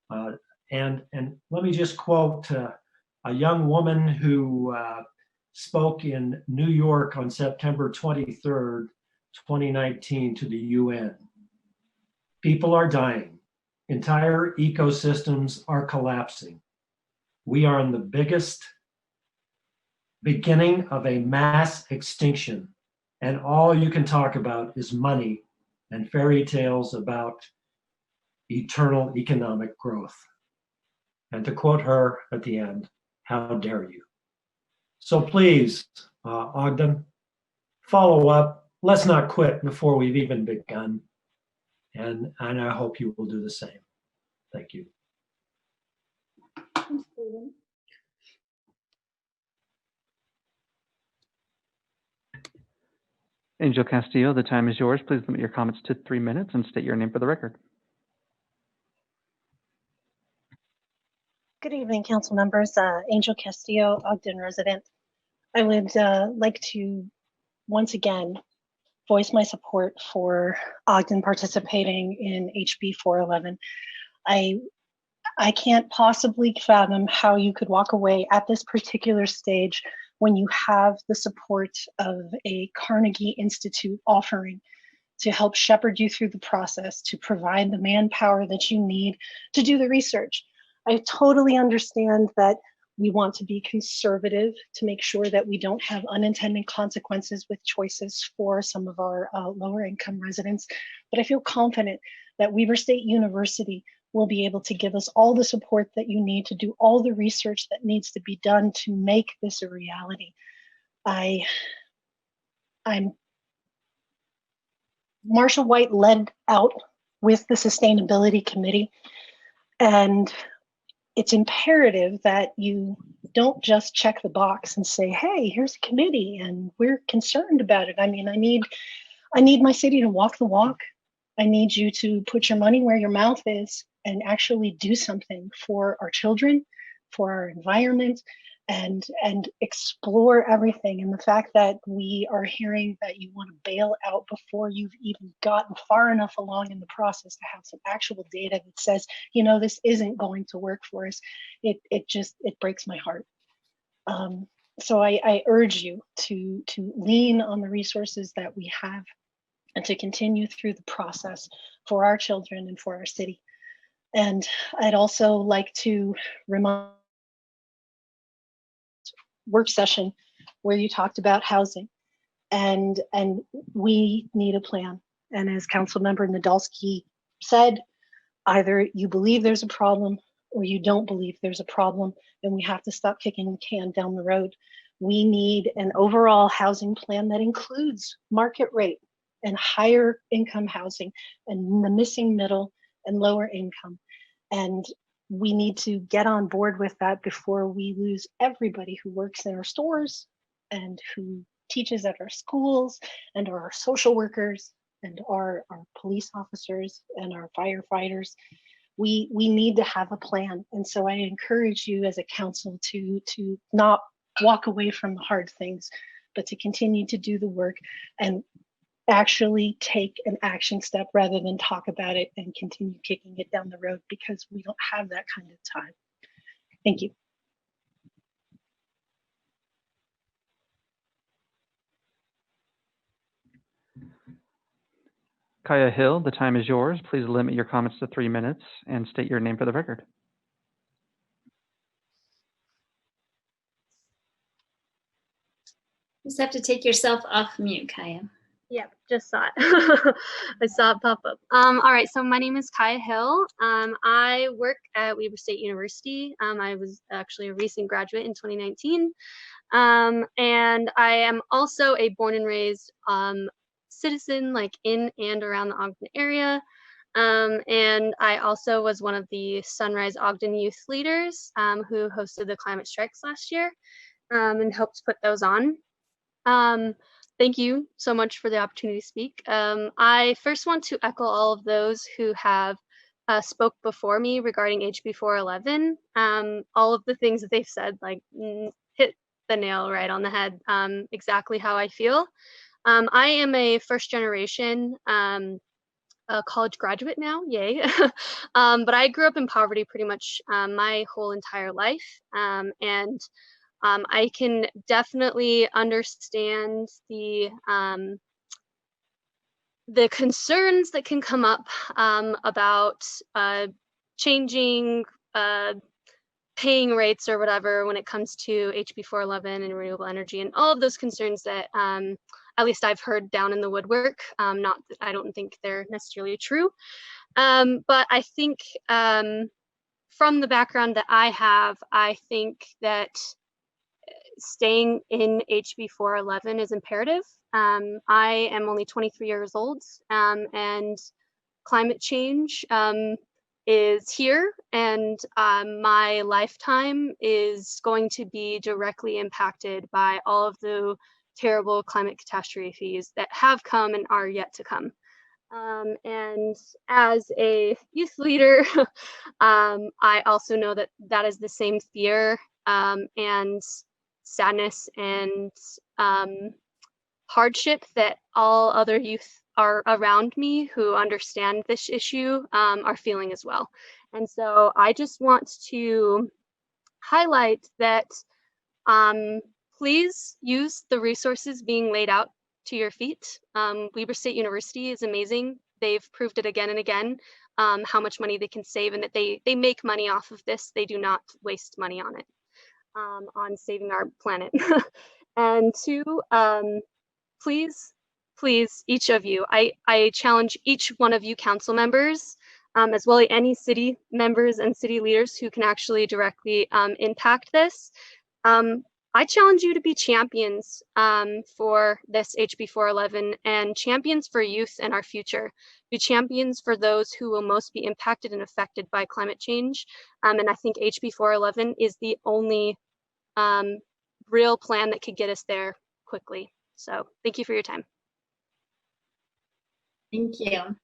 And let me just quote a young woman who spoke in New York on September 23rd, 2019 to the UN. People are dying. Entire ecosystems are collapsing. We are in the biggest beginning of a mass extinction, and all you can talk about is money and fairy tales about eternal economic growth. And to quote her at the end, how dare you? So please, Ogden, follow up. Let's not quit before we've even begun. And I hope you will do the same. Thank you. Angel Castillo, the time is yours. Please limit your comments to 3 minutes and state your name for the record. Good evening, council members. Angel Castillo, Ogden resident. I would like to once again voice my support for Ogden participating in HB 411. I can't possibly fathom how you could walk away at this particular stage when you have the support of a Carnegie Institute offering to help shepherd you through the process, to provide the manpower that you need to do the research. I totally understand that we want to be conservative to make sure that we don't have unintended consequences with choices for some of our lower income residents. But I feel confident that Weber State University will be able to give us all the support that you need to do all the research that needs to be done to make this a reality. I'm Marshall White led out with the Sustainability Committee, and it's imperative that you don't just check the box and say, hey, here's a committee and we're concerned about it. I mean, I need my city to walk the walk. I need you to put your money where your mouth is and actually do something for our children, for our environment, and explore everything. And the fact that we are hearing that you want to bail out before you've even gotten far enough along in the process to have some actual data that says, you know, this isn't going to work for us, it breaks my heart. So I urge you to lean on the resources that we have and to continue through the process for our children and for our city. And I'd also like to remind work session where you talked about housing, and we need a plan. And as Councilmember Nadolski said, either you believe there's a problem or you don't believe there's a problem, and we have to stop kicking the can down the road. We need an overall housing plan that includes market rate and higher income housing and the missing middle and lower income. And we need to get on board with that before we lose everybody who works in our stores and who teaches at our schools and our social workers and our police officers and our firefighters. We need to have a plan. And so I encourage you as a council to not walk away from the hard things, but to continue to do the work and actually take an action step rather than talk about it and continue kicking it down the road, because we don't have that kind of time. Thank you. Kaya Hill, the time is yours. Please limit your comments to 3 minutes and state your name for the record. Just have to take yourself off mute, Kaya. Yep, just saw it. I saw it pop up. All right, so my name is Kaya Hill. I work at Weber State University. I was actually a recent graduate in 2019. And I am also a born and raised citizen, like in and around the Ogden area. And I also was one of the Sunrise Ogden youth leaders who hosted the climate strikes last year and helped put those on. Thank you so much for the opportunity to speak. I first want to echo all of those who have spoke before me regarding HB 411. All of the things that they've said, like, hit the nail right on the head, exactly how I feel. I am a first generation college graduate now, yay. But I grew up in poverty pretty much my whole entire life. And I can definitely understand the concerns that can come up about changing paying rates or whatever when it comes to HB 411 and renewable energy, and all of those concerns that at least I've heard down in the woodwork. Not that I don't think they're necessarily true, but I think from the background that I have, I think that staying in HB 411 is imperative. I am only 23 years old, and climate change is here, and my lifetime is going to be directly impacted by all of the terrible climate catastrophes that have come and are yet to come. And as a youth leader, I also know that that is the same fear and sadness and hardship that all other youth are around me who understand this issue are feeling as well. And so I just want to highlight that please use the resources being laid out to your feet. Weber State University is amazing. They've proved it again and again, how much money they can save, and that they make money off of this. They do not waste money on it, on saving our planet. And two, please, each of you, I challenge each one of you council members, as well as any city members and city leaders who can actually directly impact this. I challenge you to be champions for this HB 411 and champions for youth and our future. Be champions for those who will most be impacted and affected by climate change. And I think HB 411 is the only real plan that could get us there quickly. So thank you for your time. Thank you.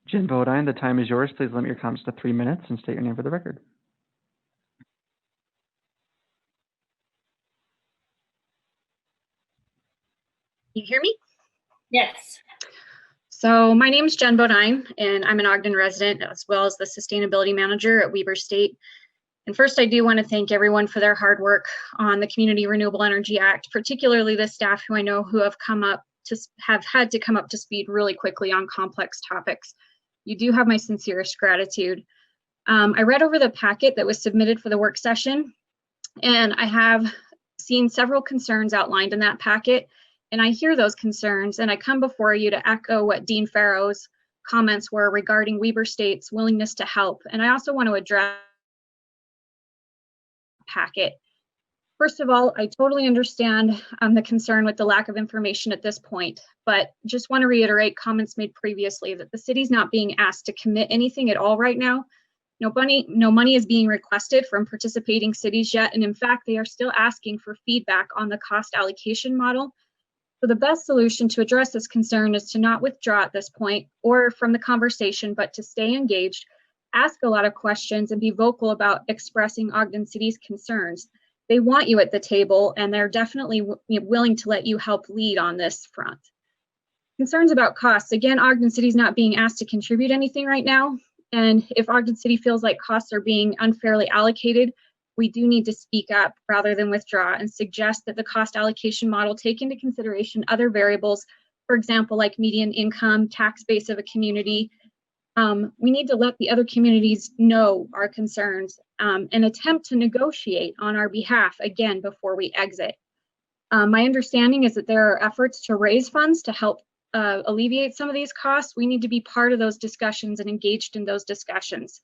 Jen Bodine, the time is yours. Please limit your comments to 3 minutes and state your name for the record. You hear me? Yes. So my name is Jen Bodine, and I'm an Ogden resident as well as the sustainability manager at Weber State. And first, I do want to thank everyone for their hard work on the Community Renewable Energy Act, particularly the staff who I know who have had to come up to speed really quickly on complex topics. You do have my sincerest gratitude. I read over the packet that was submitted for the work session, and I have seen several concerns outlined in that packet. And I hear those concerns, and I come before you to echo what Dean Farrow's comments were regarding Weber State's willingness to help. And I also want to address the packet. First of all, I totally understand the concern with the lack of information at this point, but just want to reiterate comments made previously that the city's not being asked to commit anything at all right now. No money is being requested from participating cities yet, and in fact, they are still asking for feedback on the cost allocation model. So the best solution to address this concern is to not withdraw at this point or from the conversation, but to stay engaged, ask a lot of questions, and be vocal about expressing Ogden City's concerns. They want you at the table, and they're definitely willing to let you help lead on this front. Concerns about costs. Again, Ogden City is not being asked to contribute anything right now. And if Ogden City feels like costs are being unfairly allocated, we do need to speak up rather than withdraw and suggest that the cost allocation model take into consideration other variables, for example, like median income, tax base of a community. We need to let the other communities know our concerns and attempt to negotiate on our behalf again before we exit. My understanding is that there are efforts to raise funds to help alleviate some of these costs. We need to be part of those discussions and engaged in those discussions.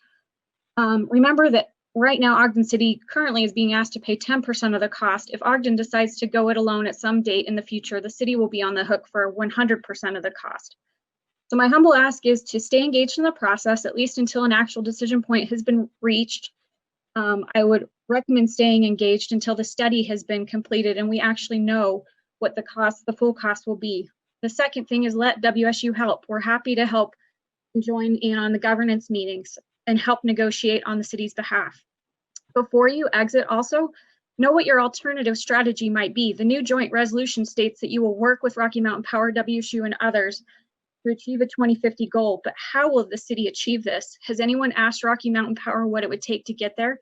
Remember that right now, Ogden City currently is being asked to pay 10% of the cost. If Ogden decides to go it alone at some date in the future, the city will be on the hook for 100% of the cost. So my humble ask is to stay engaged in the process, at least until an actual decision point has been reached. I would recommend staying engaged until the study has been completed and we actually know what the full cost will be. The second thing is let WSU help. We're happy to help and join in on the governance meetings and help negotiate on the city's behalf. Before you exit, also know what your alternative strategy might be. The new joint resolution states that you will work with Rocky Mountain Power, WSU, and others to achieve a 2050 goal, but how will the city achieve this? Has anyone asked Rocky Mountain Power what it would take to get there?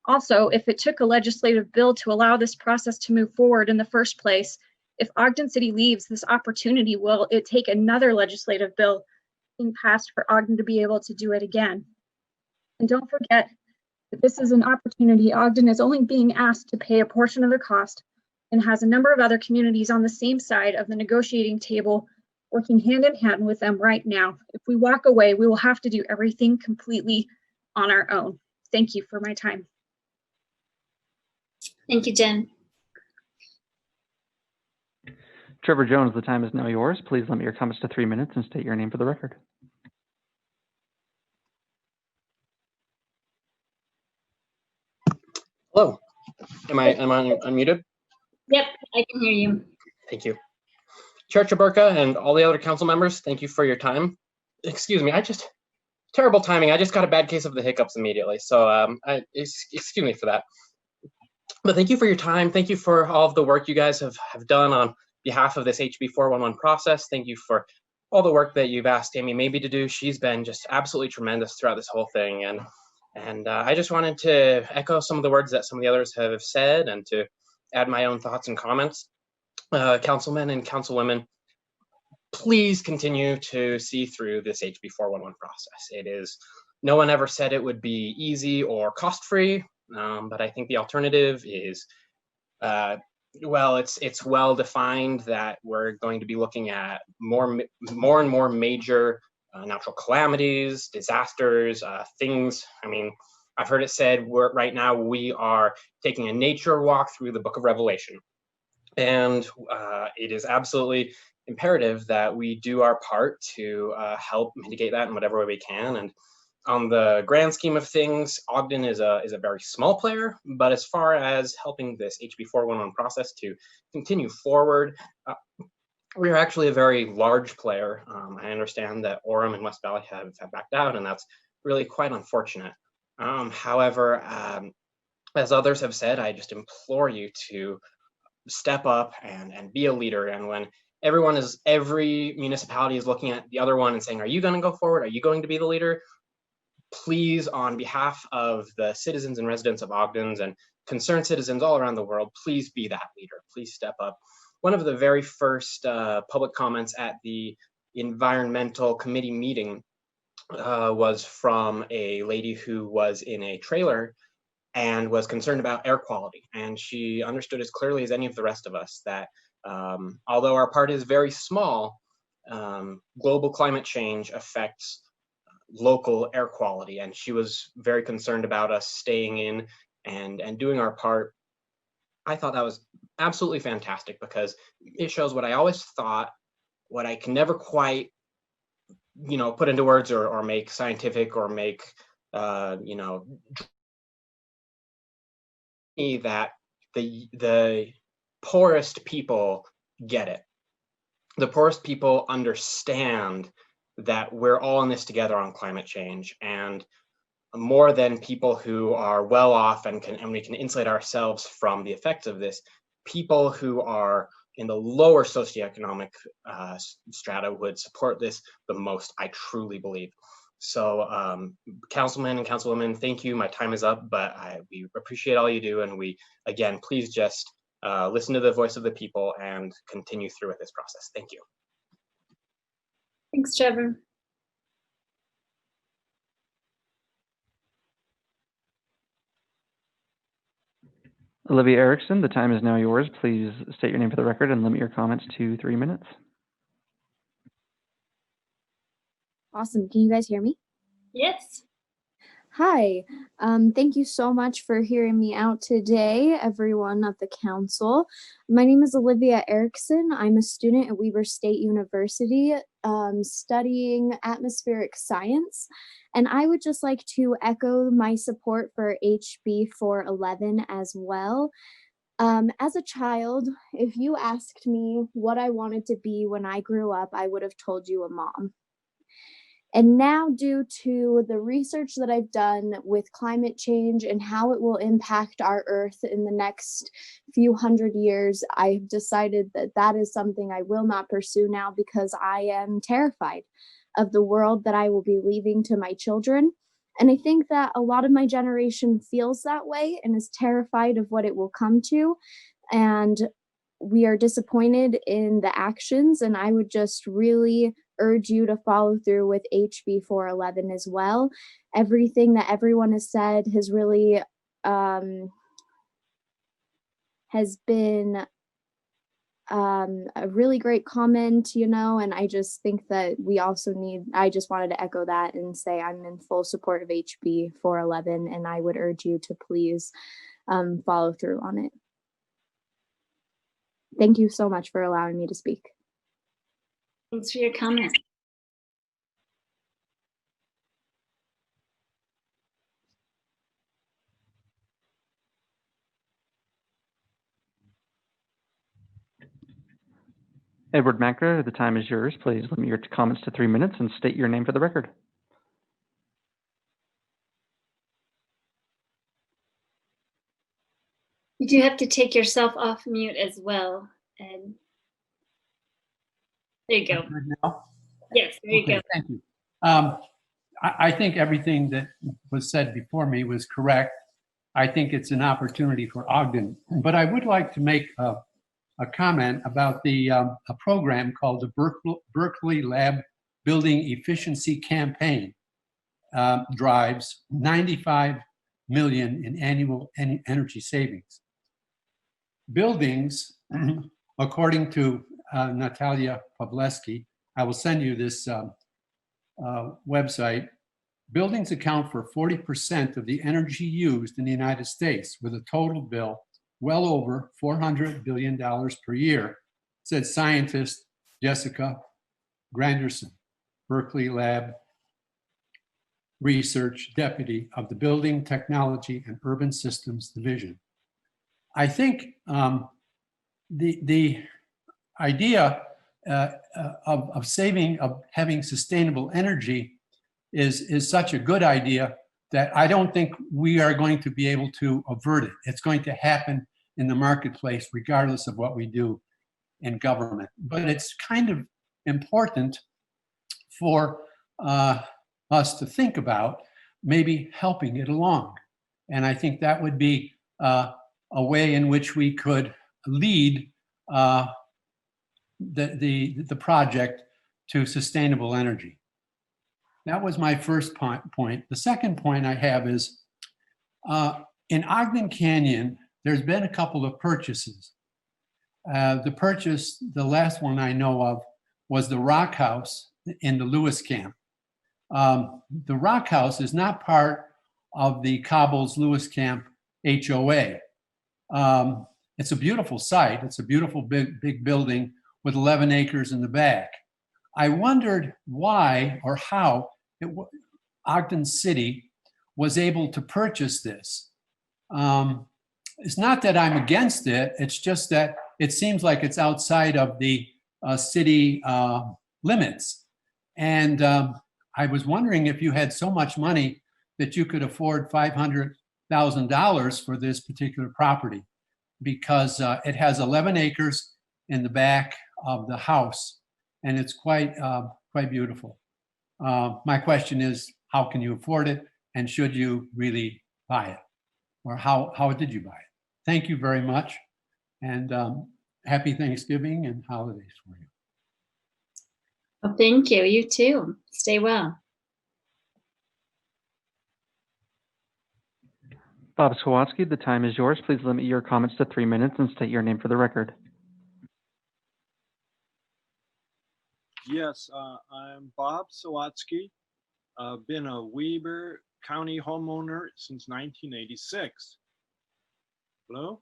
Also, if it took a legislative bill to allow this process to move forward in the first place, if Ogden City leaves this opportunity, will it take another legislative bill being passed for Ogden to be able to do it again? And don't forget that this is an opportunity. Ogden is only being asked to pay a portion of the cost and has a number of other communities on the same side of the negotiating table working hand in hand with them right now. If we walk away, we will have to do everything completely on our own. Thank you for my time. Thank you, Jen. Trevor Jones, the time is now yours. Please limit your comments to 3 minutes and state your name for the record. Hello. Am I unmuted? Yep, I can hear you. Thank you. Chair Chaburka and all the other council members, thank you for your time. Excuse me, terrible timing. I just got a bad case of the hiccups immediately. So excuse me for that. But thank you for your time. Thank you for all of the work you guys have done on behalf of this HB 411 process. Thank you for all the work that you've asked Amy maybe to do. She's been just absolutely tremendous throughout this whole thing. And I just wanted to echo some of the words that some of the others have said and to add my own thoughts and comments. Councilmen and councilwomen, please continue to see through this HB 411 process. No one ever said it would be easy or cost-free, but I think the alternative is, well, it's well defined that we're going to be looking at more and more major natural calamities, disasters, things. I mean, I've heard it said right now we are taking a nature walk through the book of Revelation. And it is absolutely imperative that we do our part to help mitigate that in whatever way we can. And on the grand scheme of things, Ogden is a very small player, but as far as helping this HB 411 process to continue forward, we are actually a very large player. I understand that Orem and West Valley have backed out, and that's really quite unfortunate. However, as others have said, I just implore you to step up and be a leader. And when every municipality is looking at the other one and saying, are you going to go forward? Are you going to be the leader? Please, on behalf of the citizens and residents of Ogden's and concerned citizens all around the world, please be that leader. Please step up. One of the very first public comments at the environmental committee meeting was from a lady who was in a trailer and was concerned about air quality. And she understood as clearly as any of the rest of us that although our part is very small, global climate change affects local air quality. And she was very concerned about us staying in and doing our part. I thought that was absolutely fantastic because it shows what I always thought, what I can never quite, put into words or make scientific or make, that the poorest people get it. The poorest people understand that we're all in this together on climate change, and more than people who are well off and we can insulate ourselves from the effects of this, people who are in the lower socioeconomic strata would support this the most, I truly believe. So councilmen and councilwomen, thank you. My time is up, but we appreciate all you do. And again, please just listen to the voice of the people and continue through with this process. Thank you. Thanks, Trevor. Olivia Erickson, the time is now yours. Please state your name for the record and limit your comments to 3 minutes. Awesome. Can you guys hear me? Yes. Hi. Thank you so much for hearing me out today, everyone of the council. My name is Olivia Erickson. I'm a student at Weber State University studying atmospheric science. And I would just like to echo my support for HB 411 as well. As a child, if you asked me what I wanted to be when I grew up, I would have told you a mom. And now, due to the research that I've done with climate change and how it will impact our Earth in the next few hundred years, I've decided that that is something I will not pursue now because I am terrified of the world that I will be leaving to my children. And I think that a lot of my generation feels that way and is terrified of what it will come to. And we are disappointed in the actions, and I would just really urge you to follow through with HB 411 as well. Everything that everyone has said has really has been a really great comment, and I just think that we also I just wanted to echo that and say I'm in full support of HB 411, and I would urge you to please follow through on it. Thank you so much for allowing me to speak. Thanks for your comment. Edward Macker, the time is yours. Please limit your comments to 3 minutes and state your name for the record. You do have to take yourself off mute as well, Ed. There you go. Now? Yes, there you Okay, go. thank you. I think everything that was said before me was correct. I think it's an opportunity for Ogden, but I would like to make a comment about a program called the Berkeley Lab Building Efficiency Campaign. Drives 95 million in annual energy savings. Buildings, according to Natalia Pavlesky, I will send you this website. Buildings account for 40% of the energy used in the United States, with a total bill well over $400 billion per year, said scientist Jessica Granderson, Berkeley Lab Research Deputy of the Building Technology and Urban Systems Division. I think the idea of having sustainable energy is such a good idea that I don't think we are going to be able to avert it. It's going to happen in the marketplace regardless of what we do in government. But it's kind of important for us to think about maybe helping it along. And I think that would be a way in which we could lead the project to sustainable energy. That was my first point. The second point I have is in Ogden Canyon, there's been a couple of purchases. The last one I know of was the Rock House in the Lewis Camp. The Rock House is not part of the Cobbles Lewis Camp HOA. it's a beautiful site. It's a beautiful big building with 11 acres in the back. I wondered why or how Ogden City was able to purchase this. It's not that I'm against it. It's just that it seems like it's outside of the city limits. And I was wondering if you had so much money that you could afford $500,000 for this particular property, because it has 11 acres in the back of the house, and it's quite beautiful. My question is, how can you afford it, and should you really buy it, or how did you buy it? Thank you very much, and happy Thanksgiving and holidays for you. Well, thank you. You too. Stay well. Bob Swatsky, the time is yours. Please limit your comments to 3 minutes and state your name for the record. Yes, I'm Bob Sawatsky. I've been a Weber County homeowner since 1986. Hello?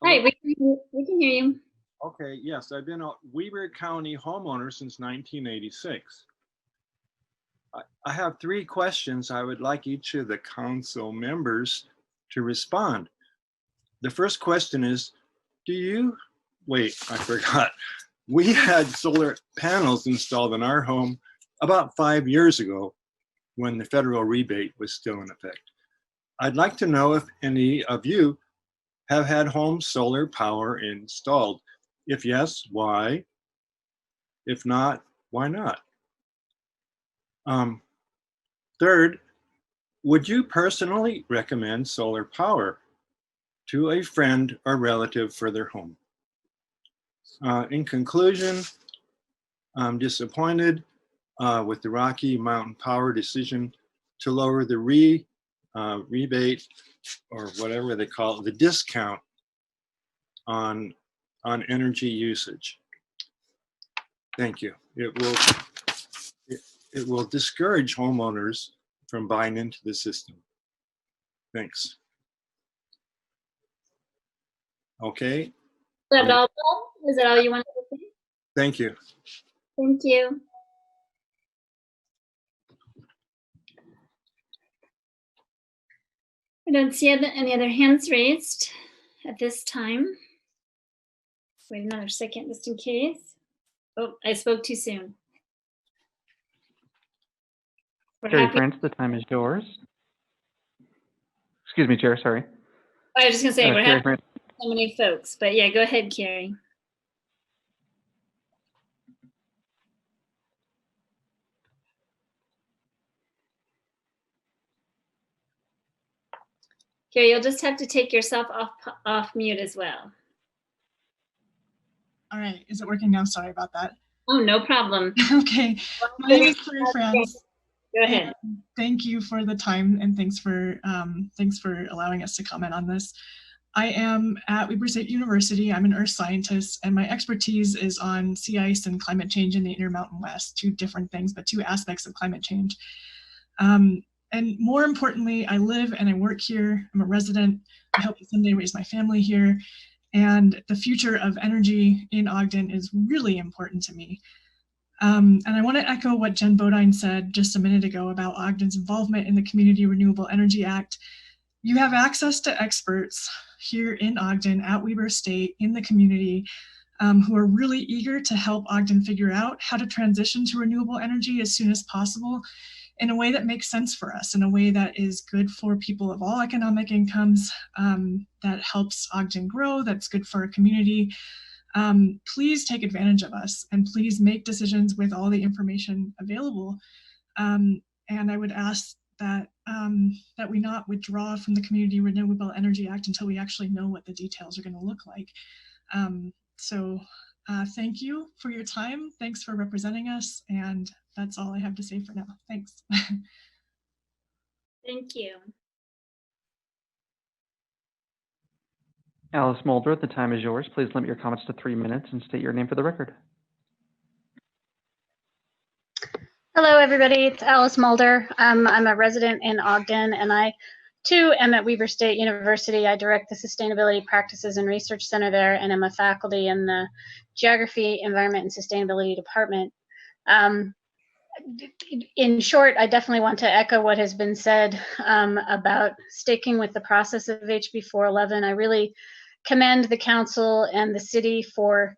Hi, we can hear you. Okay, yes, I've been a Weber County homeowner since 1986. I have 3 questions I would like each of the council members to respond. The first question is, wait, I forgot. We had solar panels installed in our home about 5 years ago when the federal rebate was still in effect. I'd like to know if any of you have had home solar power installed. If yes, why? If not, why not? Third, would you personally recommend solar power to a friend or relative for their home? In conclusion, I'm disappointed with the Rocky Mountain Power decision to lower the rebate, or whatever they call it, the discount on energy usage. Thank you. It will discourage homeowners from buying into the system. Thanks. Okay. Is that all, Bob? Is that all you wanted to say? Thank you. Thank you. I don't see any other hands raised at this time. Wait another second just in case. Oh, I spoke too soon. Carrie France, the time is yours. Excuse me, Chair, sorry. I was just gonna say, we're Carrie having France. so many folks, but yeah, go ahead, Carrie. Carrie, you'll just have to take yourself off mute as well. All right, is it working now? Sorry about that. Oh, no problem. Okay, my name is Carrie France. Go ahead. Thank you for the time, and thanks for allowing us to comment on this. I am at Weber State University. I'm an earth scientist, and my expertise is on sea ice and climate change in the Intermountain West, 2 different things, but 2 aspects of climate change. And more importantly, I live and I work here. I'm a resident. I hope to someday raise my family here. And the future of energy in Ogden is really important to me. And I want to echo what Jen Bodine said just a minute ago about Ogden's involvement in the Community Renewable Energy Act. You have access to experts here in Ogden at Weber State in the community who are really eager to help Ogden figure out how to transition to renewable energy as soon as possible in a way that makes sense for us, in a way that is good for people of all economic incomes, that helps Ogden grow, that's good for our community. Please take advantage of us, and please make decisions with all the information available. And I would ask that that we not withdraw from the Community Renewable Energy Act until we actually know what the details are going to look like. Thank you for your time. Thanks for representing us. And that's all I have to say for now. Thanks. Thank you. Alice Mulder, the time is yours. Please limit your comments to 3 minutes and state your name for the record. Hello, everybody. It's Alice Mulder. I'm a resident in Ogden, and I too am at Weber State University. I direct the Sustainability Practices and Research Center there, and I'm a faculty in the Geography, Environment, and Sustainability Department. In short, I definitely want to echo what has been said about sticking with the process of HB 411. I really commend the council and the city for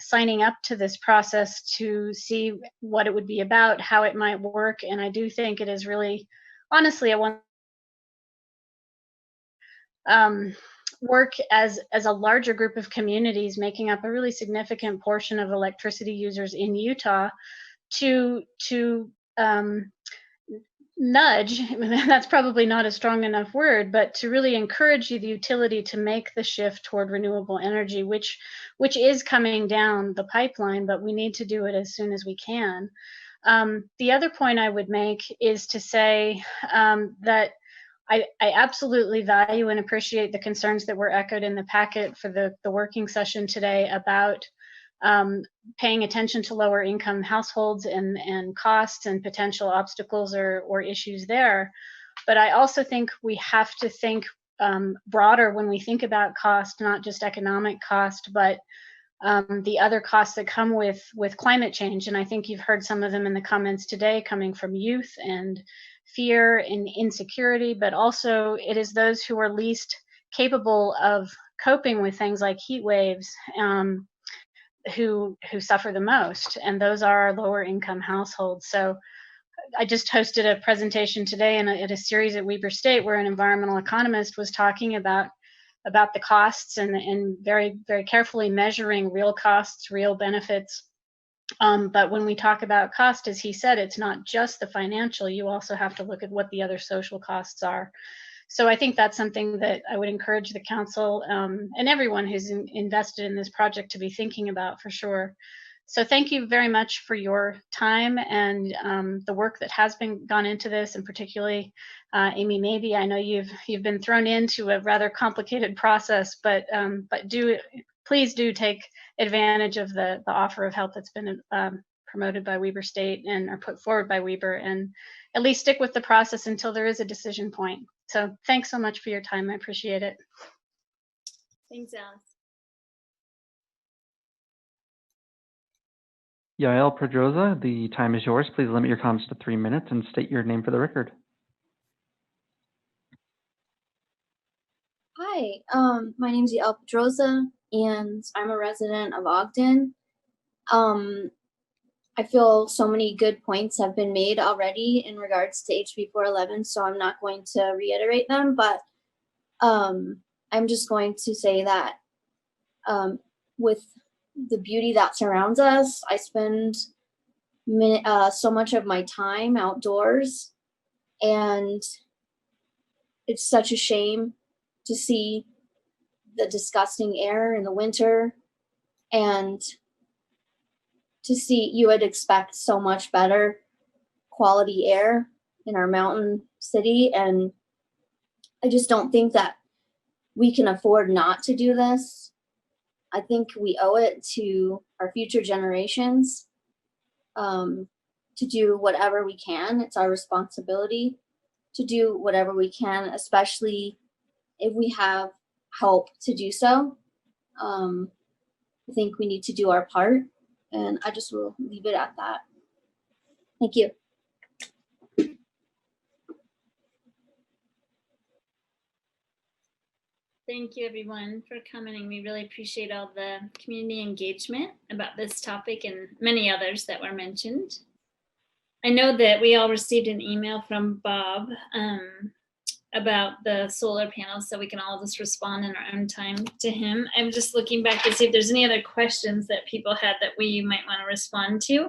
signing up to this process to see what it would be about, how it might work, and I do think it is really, honestly, a one work as a larger group of communities making up a really significant portion of electricity users in Utah to nudge, that's probably not a strong enough word, but to really encourage the utility to make the shift toward renewable energy, which is coming down the pipeline, but we need to do it as soon as we can. The other point I would make is to say that I absolutely value and appreciate the concerns that were echoed in the packet for the working session today about paying attention to lower income households and costs and potential obstacles or issues there. But I also think we have to think broader when we think about cost, not just economic cost, but the other costs that come with climate change. And I think you've heard some of them in the comments today coming from youth and fear and insecurity, but also it is those who are least capable of coping with things like heat waves who suffer the most, and those are our lower income households. So I just hosted a presentation today at a series at Weber State where an environmental economist was talking about the costs and very, very carefully measuring real costs, real benefits. But when we talk about cost, as he said, it's not just the financial, you also have to look at what the other social costs are. So I think that's something that I would encourage the council and everyone who's invested in this project to be thinking about for sure. So thank you very much for your time and the work that has been gone into this, and particularly Amy Mabey. I know you've been thrown into a rather complicated process, but please do take advantage of the offer of help that's been promoted by Weber State and are put forward by Weber, and at least stick with the process until there is a decision point. So thanks so much for your time. I appreciate it. Thanks, Alice. Yael Pedroza, the time is yours. Please limit your comments to 3 minutes and state your name for the record. Hi, my name is Yael Pedroza, and I'm a resident of Ogden. I feel so many good points have been made already in regards to HB 411, so I'm not going to reiterate them, but I'm just going to say that with the beauty that surrounds us, I spend so much of my time outdoors, and it's such a shame to see the disgusting air in the winter, and to see, you would expect so much better quality air in our mountain city, and I just don't think that we can afford not to do this. I think we owe it to our future generations to do whatever we can. It's our responsibility to do whatever we can, especially if we have help to do so. I think we need to do our part, and I just will leave it at that. Thank you. Thank you, everyone, for coming. And we really appreciate all the community engagement about this topic and many others that were mentioned. I know that we all received an email from Bob about the solar panels, so we can all just respond in our own time to him. I'm just looking back to see if there's any other questions that people had that we might want to respond to.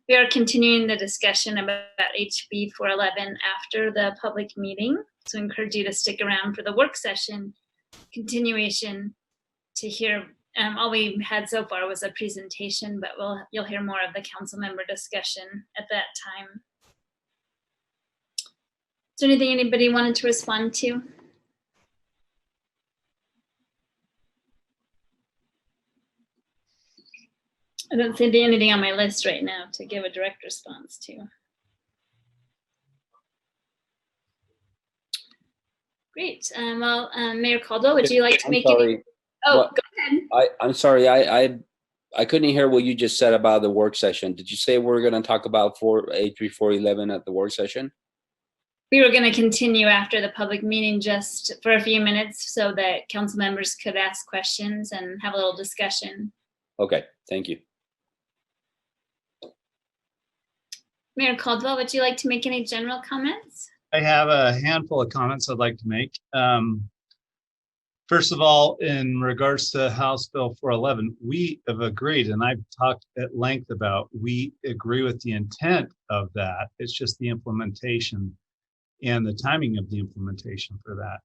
We are continuing the discussion about HB 411 after the public meeting, so I encourage you to stick around for the work session continuation to hear. All we had so far was a presentation, but you'll hear more of the council member discussion at that time. Is there anything anybody wanted to respond to? I don't see anything on my list right now to give a direct response to. Great. Well, Mayor Caldwell, would you like to I'm make sorry. any? Oh, What- go ahead. I'm sorry. I couldn't hear what you just said about the work session. Did you say we're going to talk about HB 411 at the work session? We were going to continue after the public meeting just for a few minutes so that council members could ask questions and have a little discussion. Okay, thank you. Mayor Caldwell, would you like to make any general comments? I have a handful of comments I'd like to make. First of all, in regards to House Bill 411, we have agreed, and I've talked at length about, we agree with the intent of that. It's just the implementation and the timing of the implementation for that.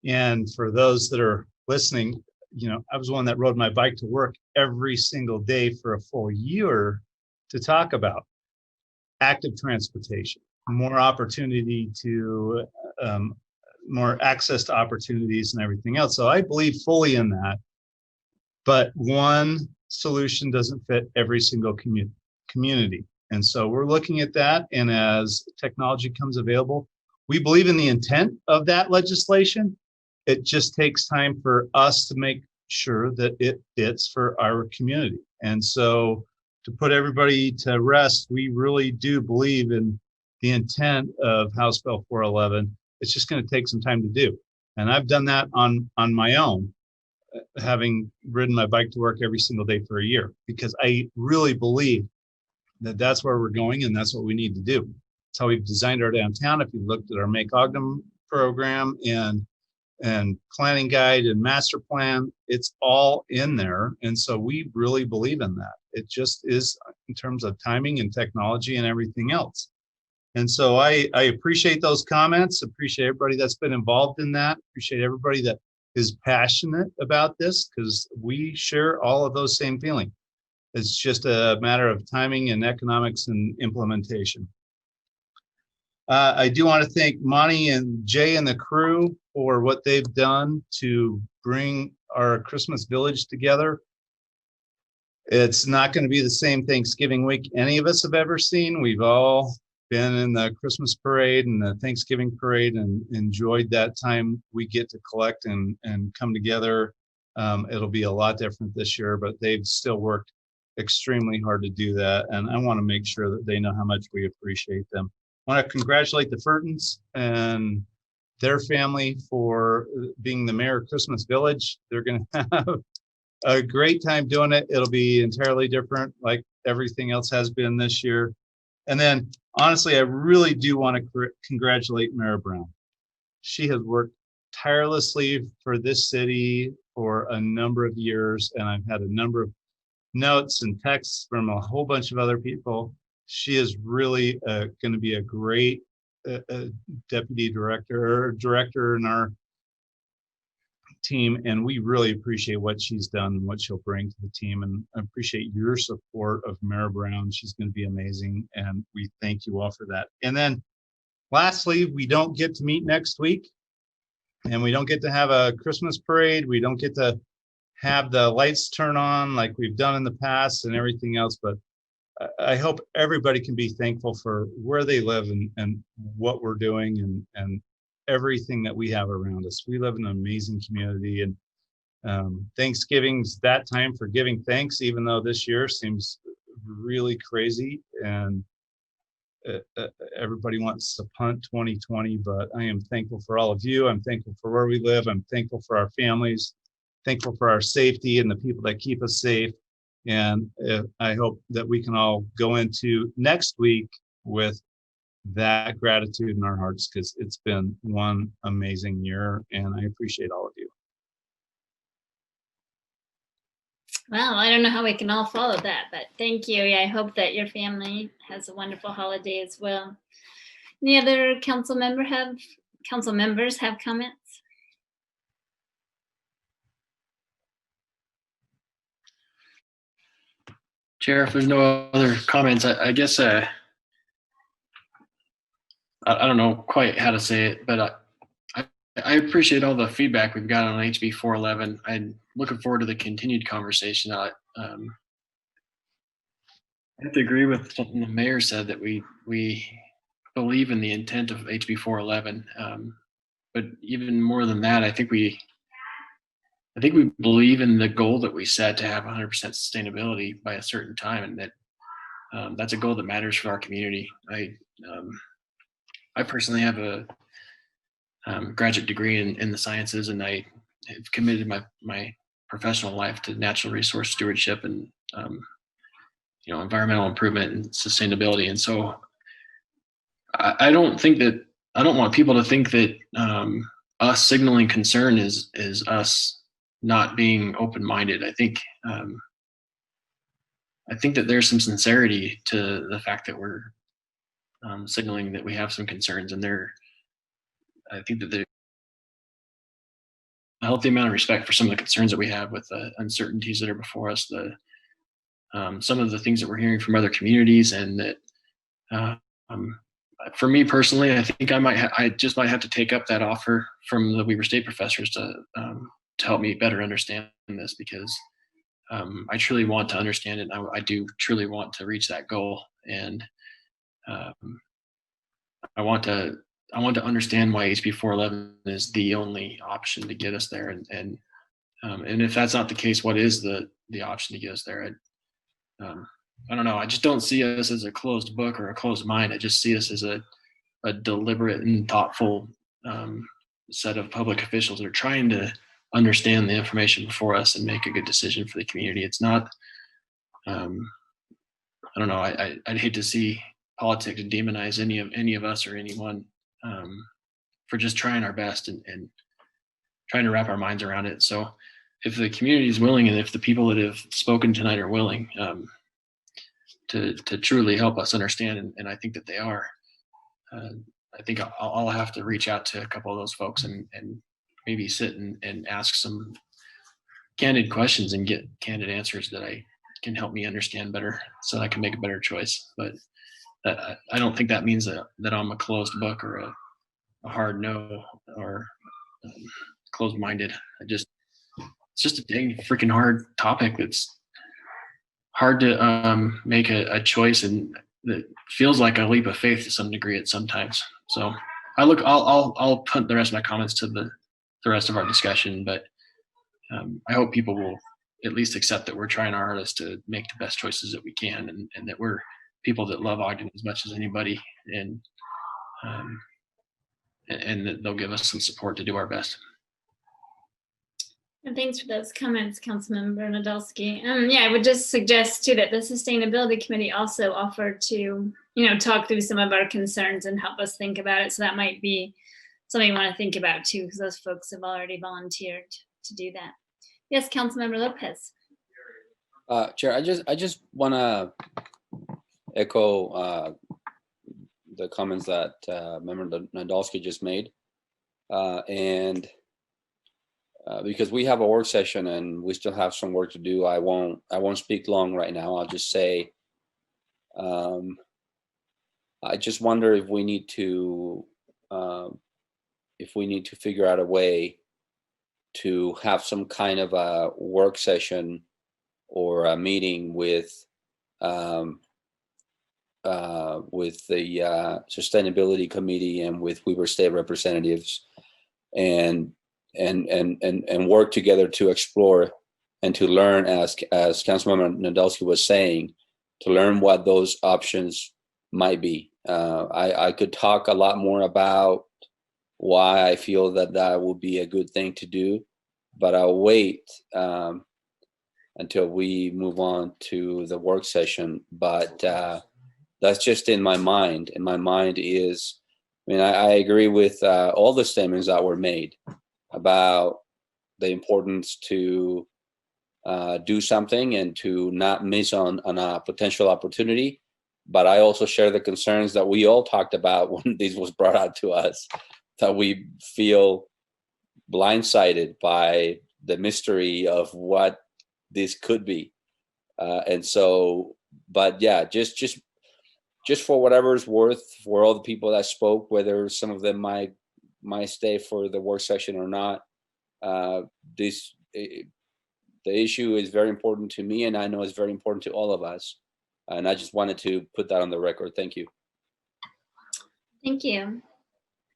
And for those that are listening, you know, I was one that rode my bike to work every single day for a full year to talk about active transportation, more opportunity to, more access to opportunities and everything else. So I believe fully in that, but one solution doesn't fit every single community. And so we're looking at that. And as technology comes available, we believe in the intent of that legislation. It just takes time for us to make sure that it fits for our community. And so to put everybody to rest, we really do believe in the intent of House Bill 411. It's just going to take some time to do. And I've done that on my own, having ridden my bike to work every single day for a year, because I really believe that that's where we're going and that's what we need to do. That's how we've designed our downtown. If you looked at our Make Ogden program and planning guide and master plan, it's all in there. And so we really believe in that. It just is in terms of timing and technology and everything else. And so I appreciate those comments, appreciate everybody that's been involved in that, appreciate everybody that is passionate about this, because we share all of those same feelings. It's just a matter of timing and economics and implementation. I do want to thank Monty and Jay and the crew for what they've done to bring our Christmas village together. It's not going to be the same Thanksgiving week any of us have ever seen. We've all been in the Christmas parade and the Thanksgiving parade and enjoyed that time we get to collect and come together. It'll be a lot different this year, but they've still worked extremely hard to do that. And I want to make sure that they know how much we appreciate them. I want to congratulate the Furtons and their family for being the mayor of Christmas Village. They're going to have a great time doing it. It'll be entirely different, like everything else has been this year. And then, honestly, I really do want to congratulate Mayor Brown. She has worked tirelessly for this city for a number of years, and I've had a number of notes and texts from a whole bunch of other people. She is really going to be a great deputy director or director in our team, and we really appreciate what she's done and what she'll bring to the team, and I appreciate your support of Mayor Brown. She's going to be amazing, and we thank you all for that. And then lastly, we don't get to meet next week, and we don't get to have a Christmas parade. We don't get to have the lights turn on like we've done in the past and everything else, but I hope everybody can be thankful for where they live and what we're doing and everything that we have around us. We live in an amazing community, and Thanksgiving's that time for giving thanks, even though this year seems really crazy and everybody wants to punt 2020, but I am thankful for all of you. I'm thankful for where we live. I'm thankful for our families, thankful for our safety and the people that keep us safe. And I hope that we can all go into next week with that gratitude in our hearts, because it's been one amazing year, and I appreciate all of you. Well, I don't know how we can all follow that, but thank you. Yeah, I hope that your family has a wonderful holiday as well. Any other council members have comments? Chair, if there's no other comments, I guess I don't know quite how to say it, but I appreciate all the feedback we've got on HB 411. I'm looking forward to the continued conversation. I have to agree with something the mayor said, that we believe in the intent of HB 411. but even more than that, I think we believe in the goal that we set to have 100% sustainability by a certain time, and that that's a goal that matters for our community. I personally have a graduate degree in the sciences, and I have committed my professional life to natural resource stewardship and environmental improvement and sustainability. And so I don't want people to think that us signaling concern is us not being open-minded. I think that there's some sincerity to the fact that we're signaling that we have some concerns, and I think that there's a healthy amount of respect for some of the concerns that we have with the uncertainties that are before us, some of the things that we're hearing from other communities, and that for me personally, I think I just might have to take up that offer from the Weber State professors to help me better understand this, because I truly want to understand it. And I do truly want to reach that goal, and I want to understand why HB 411 is the only option to get us there, and if that's not the case, what is the option to get us there? I don't know. I just don't see us as a closed book or a closed mind. I just see us as a deliberate and thoughtful set of public officials that are trying to understand the information before us and make a good decision for the community. It's not, I don't know. I'd hate to see politics demonize any of us or anyone for just trying our best and trying to wrap our minds around it. So if the community is willing, and if the people that have spoken tonight are willing to truly help us understand, and I think that they are, I think I'll have to reach out to a couple of those folks and maybe sit and ask some candid questions and get candid answers that can help me understand better, so I can make a better choice. But I don't think that means that I'm a closed book or a hard no or closed-minded. It's just a dang freaking hard topic that's hard to make a choice, and that feels like a leap of faith to some degree at sometimes. So I'll punt the rest of my comments to the rest of our discussion, but I hope people will at least accept that we're trying our hardest to make the best choices that we can, and that we're people that love Ogden as much as anybody, and that they'll give us some support to do our best. And thanks for those comments, Councilmember Nadolski. Yeah, I would just suggest too that the Sustainability Committee also offered to, talk through some of our concerns and help us think about it. So that might be something you want to think about too, because those folks have already volunteered to do that. Yes, Councilmember Lopez. Chair, I just want to echo the comments that Member Nadolski just made, and because we have a work session and we still have some work to do, I won't speak long right now. I'll just say, I just wonder if we need to figure out a way to have some kind of a work session or a meeting with the Sustainability Committee and with Weber State representatives, and work together to explore and to learn, as Councilmember Nadolski was saying, to learn what those options might be. I could talk a lot more about why I feel that would be a good thing to do, but I'll wait until we move on to the work session. But that's just in my mind. And my mind is, I agree with all the statements that were made about the importance to do something and to not miss on a potential opportunity. But I also share the concerns that we all talked about when this was brought out to us, that we feel blindsided by the mystery of what this could be. And so, but yeah, just for whatever it's worth, for all the people that spoke, whether some of them might stay for the work session or not, the issue is very important to me, and I know it's very important to all of us. And I just wanted to put that on the record. Thank you. Thank you.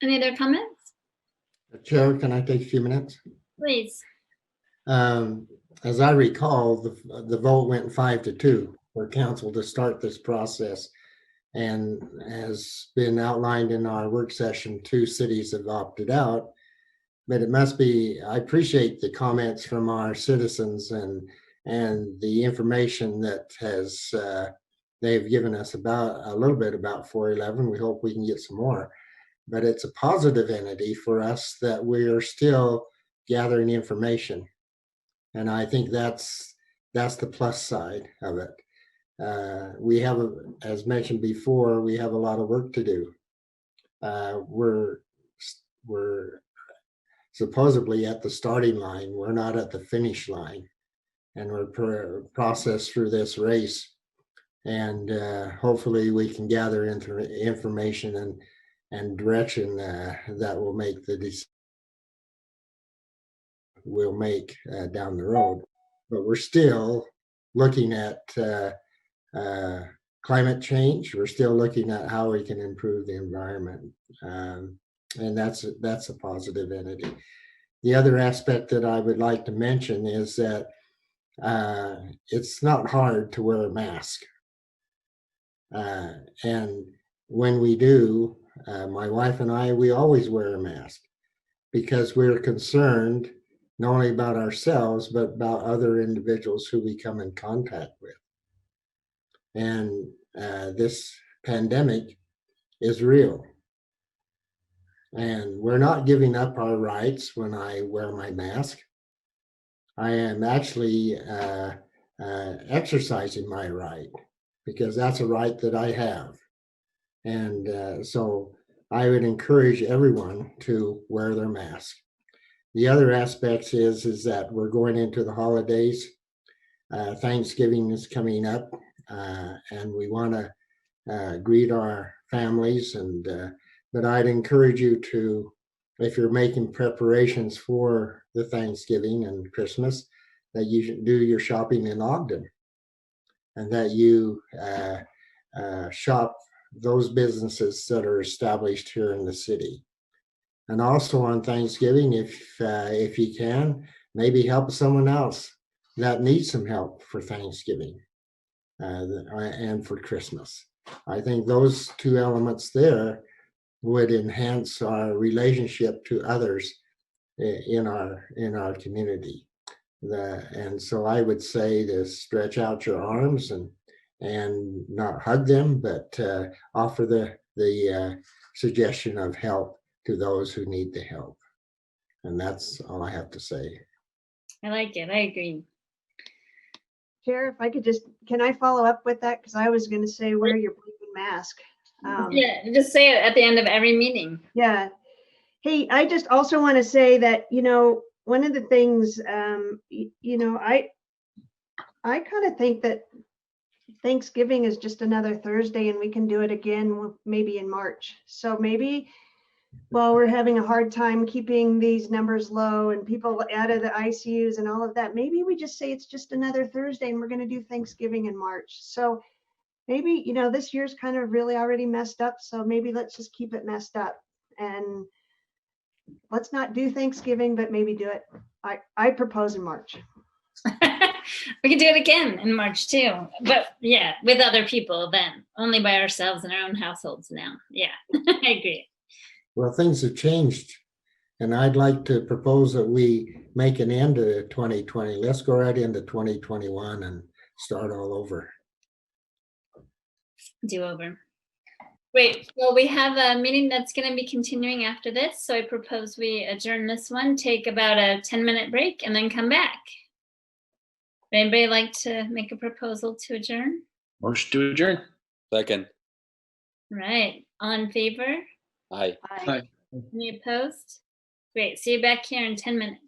Any other comments? Chair, can I take a few minutes? Please. As I recall, the vote went 5-2 for council to start this process. And as been outlined in our work session, 2 cities have opted out. But it must be, I appreciate the comments from our citizens and the information that has they've given us about a little bit about 411. We hope we can get some more. But it's a positive entity for us that we are still gathering information. And I think that's the plus side of it. We have, as mentioned before, we have a lot of work to do. We're supposedly at the starting line. We're not at the finish line. And we're processed through this race. And hopefully we can gather information and direction that will make the decision we'll make down the road. But we're still looking at climate change. We're still looking at how we can improve the environment. And that's a positive entity. The other aspect that I would like to mention is that it's not hard to wear a mask. And when we do, my wife and I, we always wear a mask because we're concerned not only about ourselves, but about other individuals who we come in contact with. And this pandemic is real. And we're not giving up our rights when I wear my mask. I am actually exercising my right because that's a right that I have. And so I would encourage everyone to wear their mask. The other aspect is that we're going into the holidays. Thanksgiving is coming up, and we want to greet our families. But I'd encourage you to, if you're making preparations for the Thanksgiving and Christmas, that you should do your shopping in Ogden, and that you shop those businesses that are established here in the city. And also on Thanksgiving, if you can, maybe help someone else that needs some help for Thanksgiving and for Christmas. I think those 2 elements there would enhance our relationship to others in our community. And so I would say to stretch out your arms and not hug them, but offer the suggestion of help to those who need the help. And that's all I have to say. I like it. I agree. Chair, if I could can I follow up with that? Because I was going to say, wear your bleeping mask. Yeah, just say it at the end of every meeting. Yeah. Hey, I just also want to say that, one of the things, I kind of think that Thanksgiving is just another Thursday and we can do it again maybe in March. So maybe while we're having a hard time keeping these numbers low and people out of the ICUs and all of that, maybe we just say it's just another Thursday and we're going to do Thanksgiving in March. So maybe, this year's kind of really already messed up. So maybe let's just keep it messed up and let's not do Thanksgiving, but maybe do it. I propose in March. We can do it again in March too, but yeah, with other people then, only by ourselves in our own households now. Yeah, I agree. Well, things have changed, and I'd like to propose that we make an end to 2020. Let's go right into 2021 and start all over. Do over. Great. Well, we have a meeting that's going to be continuing after this, so I propose we adjourn this one, take about a 10-minute break, and then come back. Would anybody like to make a proposal to adjourn? Motion to adjourn. Second. Right. All in favor? Aye. Any opposed? Great. See you back here in 10 minutes.